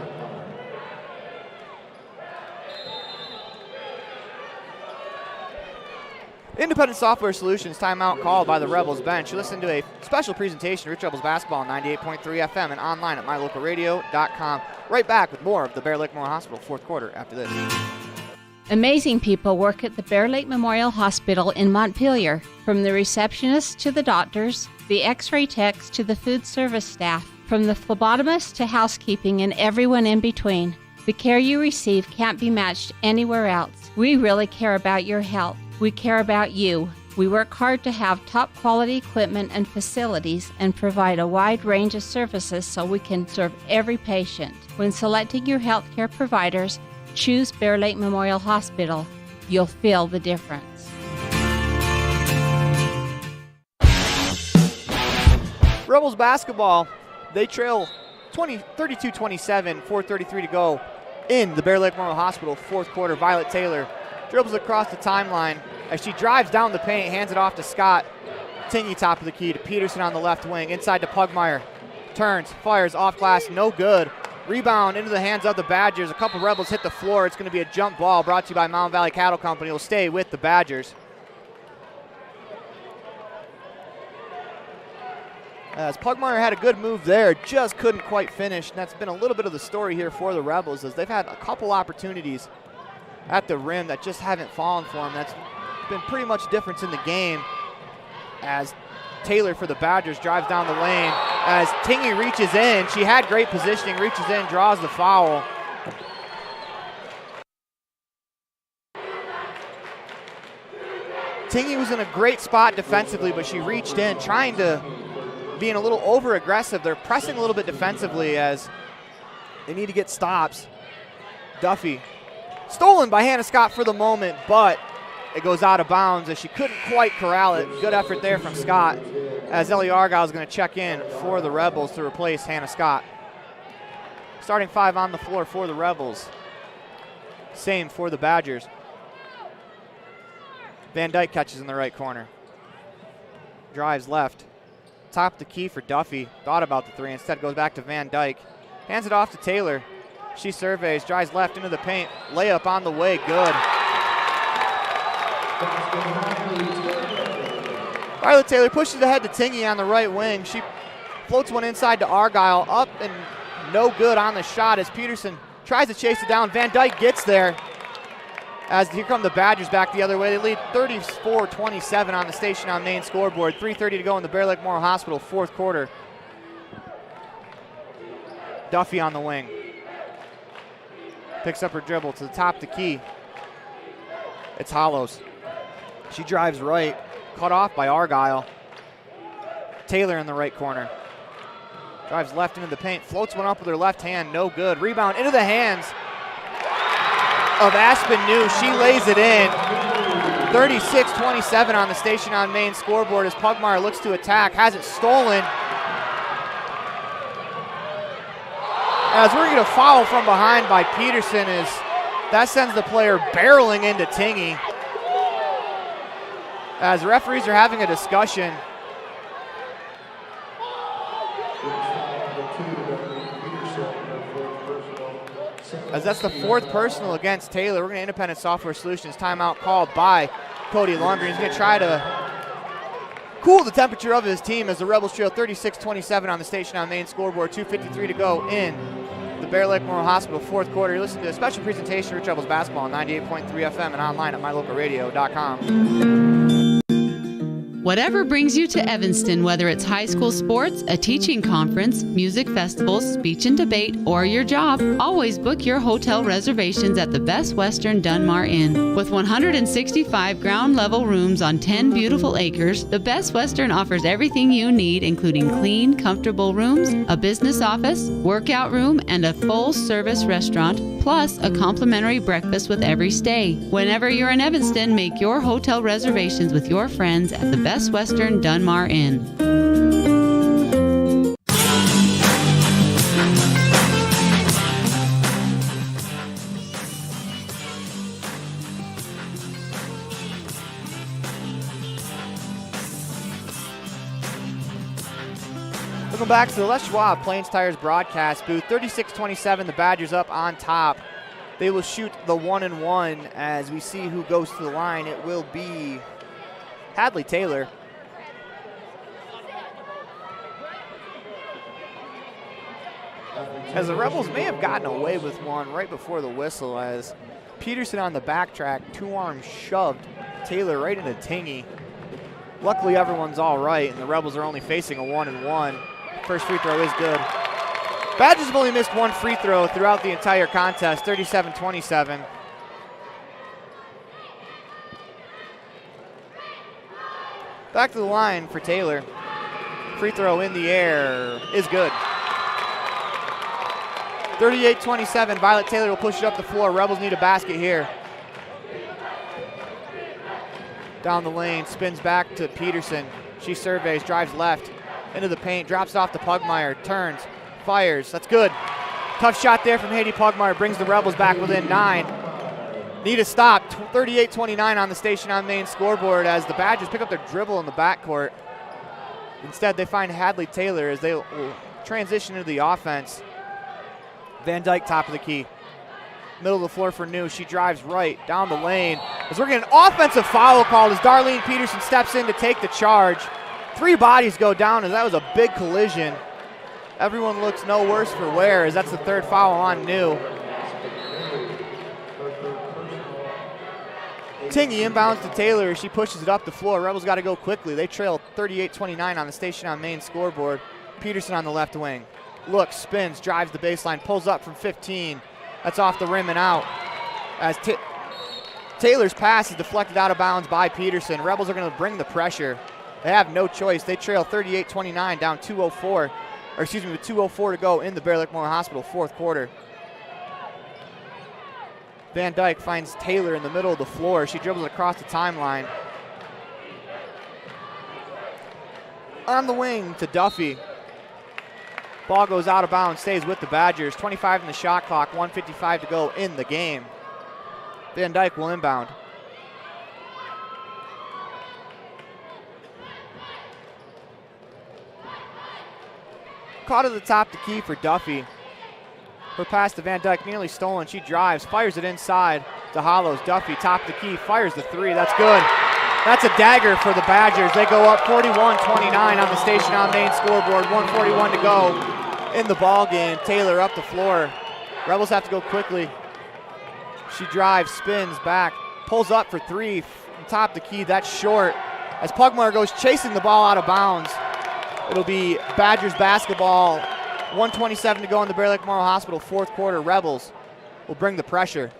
Speaker 1: Independent Software Solutions timeout called by the Rebels bench. You listen to a special presentation of Rich Rebels basketball on 98.3 FM and online at mylocalradio.com. Right back with more of the Bear Lake Memorial Hospital fourth quarter after this.
Speaker 15: Amazing people work at the Bear Lake Memorial Hospital in Montpelier. From the receptionists to the doctors, the x-ray techs to the food service staff, from the phlebotomist to housekeeping and everyone in between. The care you receive can't be matched anywhere else. We really care about your health. We care about you. We work hard to have top quality equipment and facilities and provide a wide range of services so we can serve every patient. When selecting your healthcare providers, choose Bear Lake Memorial Hospital. You'll feel the difference.
Speaker 1: Rebels basketball, they trail 32-27, 4:33 to go in the Bear Lake Memorial Hospital fourth quarter. Violet Taylor dribbles across the timeline as she drives down the paint, hands it off to Scott. Tingy top of the key to Peterson on the left wing, inside to Pugmire. Turns, fires, off glass, no good. Rebound into the hands of the Badgers. A couple Rebels hit the floor. It's going to be a jump ball brought to you by Mountain Valley Cattle Company. Will stay with the Badgers. As Pugmire had a good move there, just couldn't quite finish. And that's been a little bit of the story here for the Rebels, as they've had a couple opportunities at the rim that just haven't fallen for them. That's been pretty much difference in the game as Taylor for the Badgers drives down the lane. As Tingy reaches in, she had great positioning, reaches in, draws the foul. Tingy was in a great spot defensively, but she reached in, trying to being a little over aggressive. They're pressing a little bit defensively as they need to get stops. Duffy stolen by Hannah Scott for the moment, but it goes out of bounds as she couldn't quite corral it. Good effort there from Scott as Ellie Argyle is going to check in for the Rebels to replace Hannah Scott. Starting 5 on the floor for the Rebels. Same for the Badgers. Van Dyke catches in the right corner. Drives left. Top of the key for Duffy. Thought about the three. Instead goes back to Van Dyke. Hands it off to Taylor. She surveys, drives left into the paint. Layup on the way, good. Violet Taylor pushes ahead to Tingy on the right wing. She floats one inside to Argyle. Up and no good on the shot as Peterson tries to chase it down. Van Dyke gets there. As here come the Badgers back the other way. They lead 34-27 on the Station on Main scoreboard. 3:30 to go in the Bear Lake Memorial Hospital fourth quarter. Duffy on the wing. Picks up her dribble to the top of the key. It's Hollows. She drives right. Cut off by Argyle. Taylor in the right corner. Drives left into the paint. Floats one up with her left hand. No good. Rebound into the hands of Aspen New. She lays it in. 36-27 on the Station on Main scoreboard as Pugmire looks to attack. Has it stolen. As we're going to foul from behind by Peterson, as that sends the player barreling into Tingy. As referees are having a discussion. As that's the fourth personal against Taylor. We're going to Independent Software Solutions. Timeout called by Cody Lundgren. He's going to try to cool the temperature of his team as the Rebels trail 36-27 on the Station on Main scoreboard. 2:53 to go in the Bear Lake Memorial Hospital fourth quarter. You're listening to a special presentation of Rich Rebels basketball on 98.3 FM and online at mylocalradio.com.
Speaker 15: Whatever brings you to Evanston, whether it's high school sports, a teaching conference, music festivals, speech and debate, or your job, always book your hotel reservations at the Best Western Dunmar Inn. With 165 ground-level rooms on 10 beautiful acres, the Best Western offers everything you need, including clean, comfortable rooms, a business office, workout room, and a full-service restaurant, plus a complimentary breakfast with every stay. Whenever you're in Evanston, make your hotel reservations with your friends at the Best Western Dunmar Inn.
Speaker 1: Welcome back to the Les Schwab Plains Tires broadcast booth. 36-27, the Badgers up on top. They will shoot the 1-and-1 as we see who goes to the line. It will be Hadley Taylor. As the Rebels may have gotten away with one right before the whistle as Peterson on the backtrack, two arms shoved Taylor right into Tingy. Luckily everyone's all right and the Rebels are only facing a 1-and-1. First free throw is good. Badgers have only missed one free throw throughout the entire contest, 37-27. Back to the line for Taylor. Free throw in the air is good. 38-27, Violet Taylor will push it up the floor. Rebels need a basket here. Down the lane, spins back to Peterson. She surveys, drives left, into the paint, drops off to Pugmire, turns, fires, that's good. Tough shot there from Haiti Pugmire, brings the Rebels back within 9. Need a stop, 38-29 on the Station on Main scoreboard as the Badgers pick up their dribble in the backcourt. Instead, they find Hadley Taylor as they will transition into the offense. Van Dyke, top of the key. Middle of the floor for New. She drives right down the lane. As we're getting an offensive foul called as Darlene Peterson steps in to take the charge. 3 bodies go down as that was a big collision. Everyone looks no worse for wear as that's the 3rd foul on New. Tingy inbounds to Taylor. She pushes it up the floor. Rebels got to go quickly. They trail 38-29 on the Station on Main scoreboard. Peterson on the left wing. Looks, spins, drives the baseline, pulls up from 15. That's off the rim and out. As Taylor's pass is deflected out of bounds by Peterson. Rebels are going to bring the pressure. They have no choice. They trail 38-29 down 2:04, or excuse me, with 2:04 to go in the Bear Lake Memorial Hospital fourth quarter. Van Dyke finds Taylor in the middle of the floor. She dribbles across the timeline. On the wing to Duffy. Ball goes out of bounds, stays with the Badgers. 25 in the shot clock, 1:55 to go in the game. Van Dyke will inbound. Caught at the top the key for Duffy. Her pass to Van Dyke nearly stolen. She drives, fires it inside to Hollows. Duffy, top of the key, fires the 3. That's good. That's a dagger for the Badgers. They go up 41-29 on the Station on Main scoreboard. 1:41 to go in the ball game. Taylor up the floor. Rebels have to go quickly. She drives, spins back, pulls up for three from top of the key. That's short. As Pugmire goes chasing the ball out of bounds, it'll be Badgers basketball. 1:27 to go in the Bear Lake Memorial Hospital fourth quarter. Rebels will bring the pressure.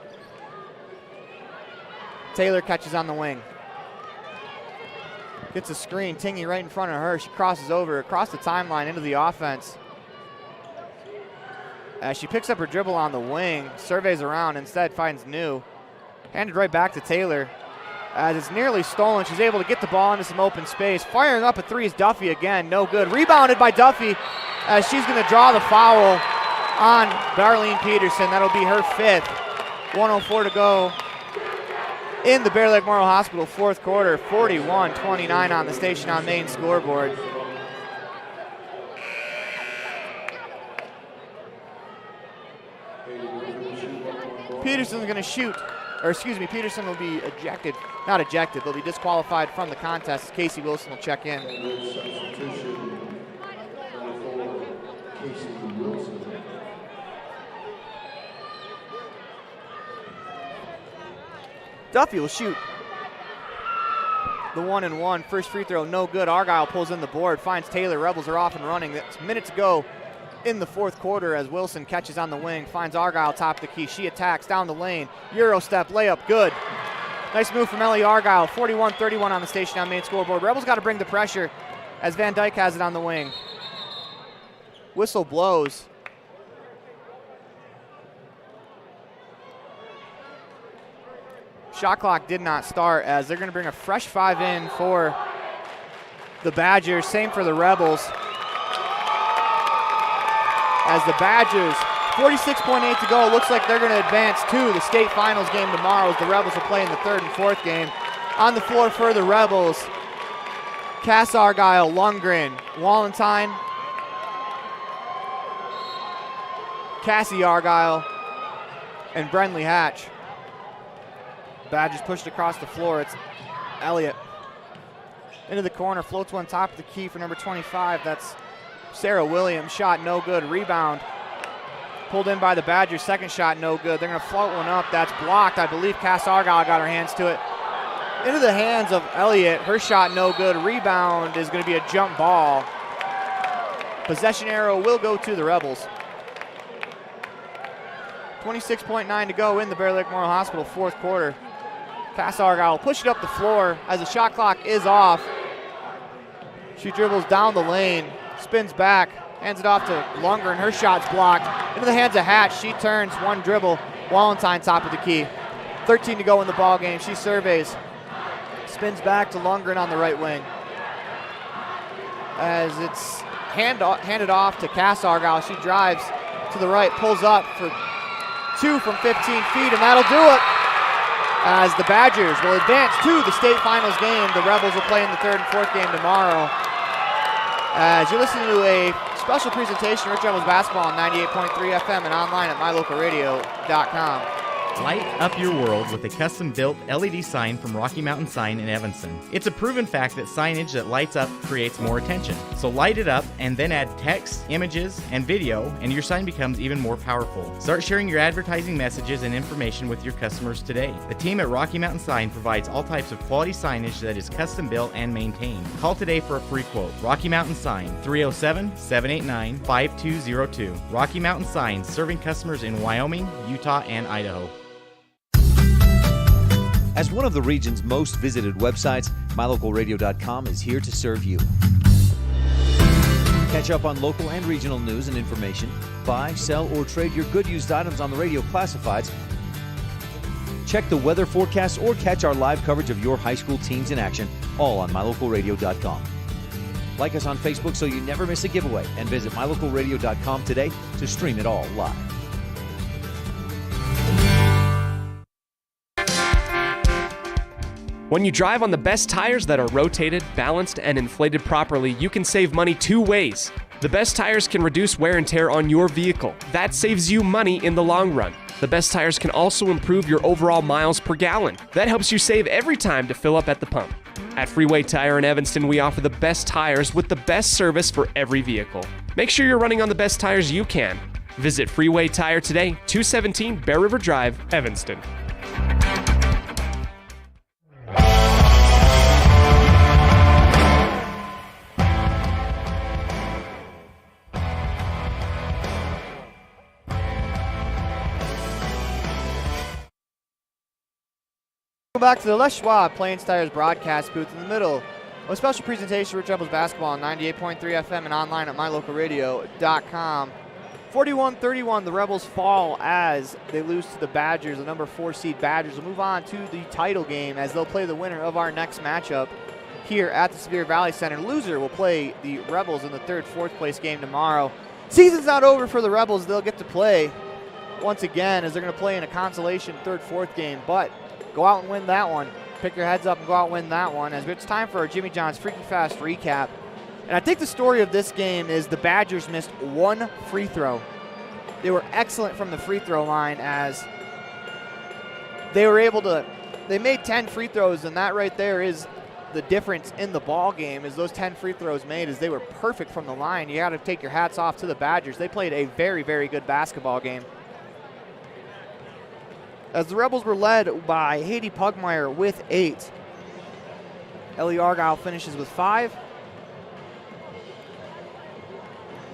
Speaker 1: Taylor catches on the wing. Gets a screen. Tingy right in front of her. She crosses over across the timeline into the offense. As she picks up her dribble on the wing, surveys around, instead finds New. Handed right back to Taylor. As it's nearly stolen, she's able to get the ball into some open space. Firing up a three is Duffy again. No good. Rebounded by Duffy as she's going to draw the foul on Darlene Peterson. That'll be her fifth. 1:04 to go in the Bear Lake Memorial Hospital fourth quarter. 41-29 on the Station on Main scoreboard. Peterson's going to shoot, or excuse me, Peterson will be ejected. Not ejected, they'll be disqualified from the contest. Casey Wilson will check in. Duffy will shoot the 1-and-1. First free throw, no good. Argyle pulls in the board, finds Taylor. Rebels are off and running. That's a minute to go in the fourth quarter as Wilson catches on the wing, finds Argyle top of the key. She attacks down the lane. Euro step, layup, good. Nice move from Ellie Argyle. 41-31 on the Station on Main scoreboard. Rebels got to bring the pressure as Van Dyke has it on the wing. Whistle blows. Shot clock did not start as they're going to bring a fresh five in for the Badgers. Same for the Rebels. As the Badgers, 46.8 to go. It looks like they're going to advance to the state finals game tomorrow as the Rebels will play in the third and fourth game. On the floor for the Rebels, Cass Argyle, Lundgren, Wallenstein, Cassie Argyle, and Brenley Hatch. Badgers pushed across the floor. It's Elliott. Into the corner, floats one top of the key for number 25. That's Sarah Williams. Shot no good. Rebound pulled in by the Badgers. Second shot no good. They're going to float one up. That's blocked. I believe Cass Argyle got her hands to it. Into the hands of Elliott. Her shot no good. Rebound is going to be a jump ball. Possession arrow will go to the Rebels. 26.9 to go in the Bear Lake Memorial Hospital fourth quarter. Cass Argyle will push it up the floor as the shot clock is off. She dribbles down the lane, spins back, hands it off to Lunger, and her shot's blocked. Into the hands of Hatch. She turns, one dribble. Wallenstein top of the key. 13 to go in the ball game. She surveys, spins back to Lundgren on the right wing. As it's handed off to Cass Argyle. She drives to the right, pulls up for two from 15 feet, and that'll do it. As the Badgers will advance to the state finals game. The Rebels will play in the third and fourth game tomorrow. As you're listening to a special presentation, Rich Rebels basketball on 98.3 FM and online at mylocalradio.com.
Speaker 5: Light up your world with a custom-built LED sign from Rocky Mountain Sign in Evanston. It's a proven fact that signage that lights up creates more attention. So light it up and then add text, images, and video, and your sign becomes even more powerful. Start sharing your advertising messages and information with your customers today. The team at Rocky Mountain Sign provides all types of quality signage that is custom-built and maintained. Call today for a free quote. Rocky Mountain Sign, 307-789-5202. Rocky Mountain Sign, serving customers in Wyoming, Utah, and Idaho.
Speaker 3: As one of the region's most visited websites, mylocalradio.com is here to serve you. Catch up on local and regional news and information. Buy, sell, or trade your good used items on the radio classifieds. Check the weather forecast or catch our live coverage of your high school teams in action, all on mylocalradio.com. Like us on Facebook so you never miss a giveaway, and visit mylocalradio.com today to stream it all live.
Speaker 13: When you drive on the best tires that are rotated, balanced, and inflated properly, you can save money two ways. The best tires can reduce wear and tear on your vehicle. That saves you money in the long run. The best tires can also improve your overall miles per gallon. That helps you save every time to fill up at the pump. At Freeway Tire in Evanston, we offer the best tires with the best service for every vehicle. Make sure you're running on the best tires you can. Visit Freeway Tire today, 217 Bear River Drive, Evanston.
Speaker 1: Welcome back to the Les Schwab Plains Tires broadcast booth in the middle of a special presentation of Rich Rebels basketball on 98.3 FM and online at mylocalradio.com. 41-31, the Rebels fall as they lose to the Badgers. The number 4 seed Badgers will move on to the title game as they'll play the winner of our next matchup here at the Sevier Valley Center. Loser will play the Rebels in the 3rd, 4th place game tomorrow. Season's not over for the Rebels. They'll get to play once again as they're going to play in a consolation 3rd, 4th game, but go out and win that one. Pick your heads up and go out and win that one. As it's time for our Jimmy John's Freaky Fast recap. And I think the story of this game is the Badgers missed 1 free throw. They were excellent from the free throw line as they made 10 free throws, and that right there is the difference in the ball game is those 10 free throws made as they were perfect from the line. You got to take your hats off to the Badgers. They played a very, very good basketball game. As the Rebels were led by Haiti Pugmire with 8. Ellie Argyle finishes with 5.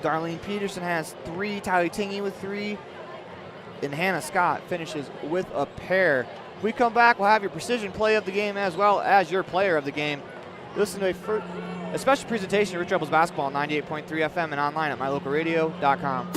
Speaker 1: Darlene Peterson has 3. Tylee Tingey with 3. And Hannah Scott finishes with a pair. When we come back, we'll have your precision play of the game as well as your player of the game. Listen to a special presentation of Rich Rebels basketball on 98.3 FM and online at mylocalradio.com.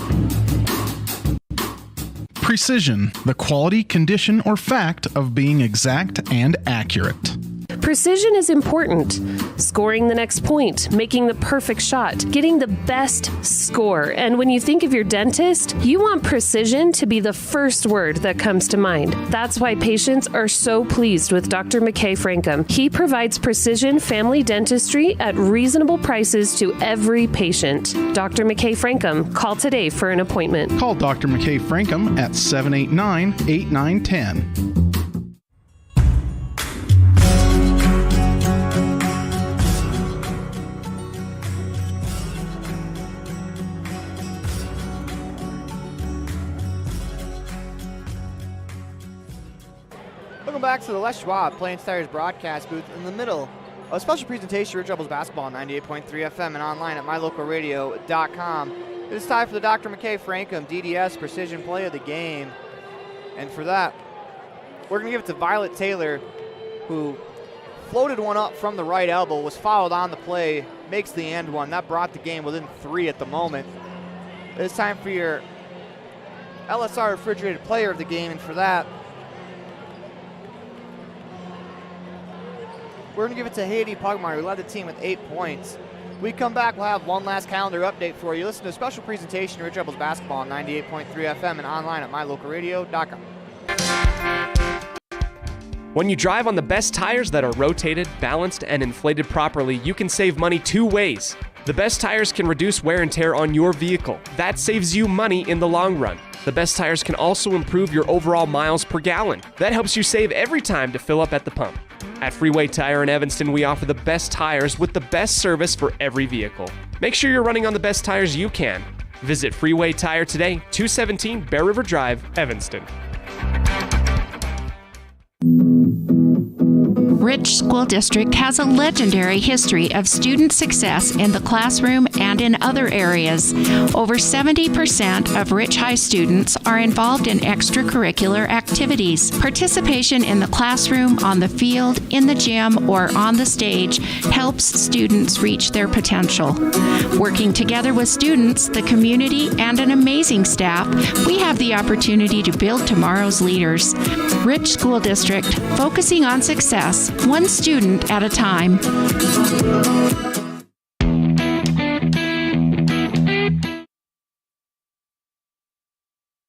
Speaker 4: Precision, the quality, condition, or fact of being exact and accurate.
Speaker 10: Precision is important. Scoring the next point, making the perfect shot, getting the best score. And when you think of your dentist, you want precision to be the first word that comes to mind. That's why patients are so pleased with Dr. McKay Frankum. He provides precision family dentistry at reasonable prices to every patient. Dr. McKay Frankum, call today for an appointment.
Speaker 4: Call Dr. McKay Frankum at 789-8910.
Speaker 1: Welcome back to the Les Schwab Plains Tires broadcast booth in the middle of a special presentation of Rich Rebels basketball on 98.3 FM and online at mylocalradio.com. It's time for the Dr. McKay Frankum DDS Precision Play of the Game. And for that, we're going to give it to Violet Taylor, who floated one up from the right elbow, was fouled on the play, makes the and one. That brought the game within 3 at the moment. It's time for your LSR Refrigerated Player of the Game, and for that, we're going to give it to Haiti Pugmire, who led the team with 8 points. When we come back, we'll have one last calendar update for you. Listen to a special presentation of Rich Rebels basketball on 98.3 FM and online at mylocalradio.com.
Speaker 13: When you drive on the best tires that are rotated, balanced, and inflated properly, you can save money 2 ways. The best tires can reduce wear and tear on your vehicle. That saves you money in the long run. The best tires can also improve your overall miles per gallon. That helps you save every time to fill up at the pump. At Freeway Tire in Evanston, we offer the best tires with the best service for every vehicle. Make sure you're running on the best tires you can. Visit Freeway Tire today, 217 Bear River Drive, Evanston.
Speaker 9: Rich School District has a legendary history of student success in the classroom and in other areas. Over 70% of Rich High students are involved in extracurricular activities. Participation in the classroom, on the field, in the gym, or on the stage helps students reach their potential. Working together with students, the community, and an amazing staff, we have the opportunity to build tomorrow's leaders. Rich School District, focusing on success, one student at a time.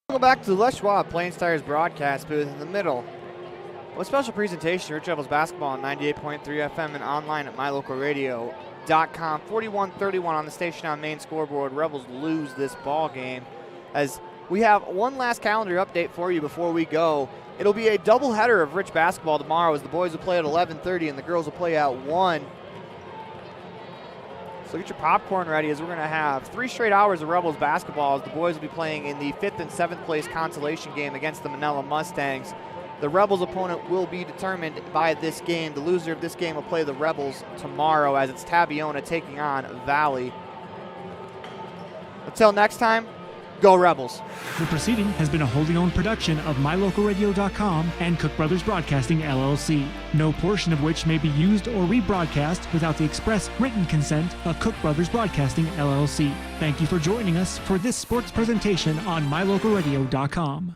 Speaker 1: Welcome back to the Les Schwab Plains Tires broadcast booth in the middle of a special presentation of Rich Rebels basketball on 98.3 FM and online at mylocalradio.com. 41-31 on the station on main scoreboard. Rebels lose this ball game. As we have one last calendar update for you before we go. It'll be a doubleheader of Rich basketball tomorrow as the boys will play at 11:30 and the girls will play at 1. So get your popcorn ready, as we're going to have 3 straight hours of Rebels basketball as the boys will be playing in the 5th and 7th place consolation game against the Manila Mustangs. The Rebels opponent will be determined by this game. The loser of this game will play the Rebels tomorrow, as it's Tabiona taking on Valley. Until next time, go Rebels.
Speaker 6: The proceeding has been a wholly owned production of MyLocalRadio.com and Cook Brothers Broadcasting, LLC, no portion of which may be used or rebroadcast without the express written consent of Cook Brothers Broadcasting, LLC. Thank you for joining us for this sports presentation on MyLocalRadio.com.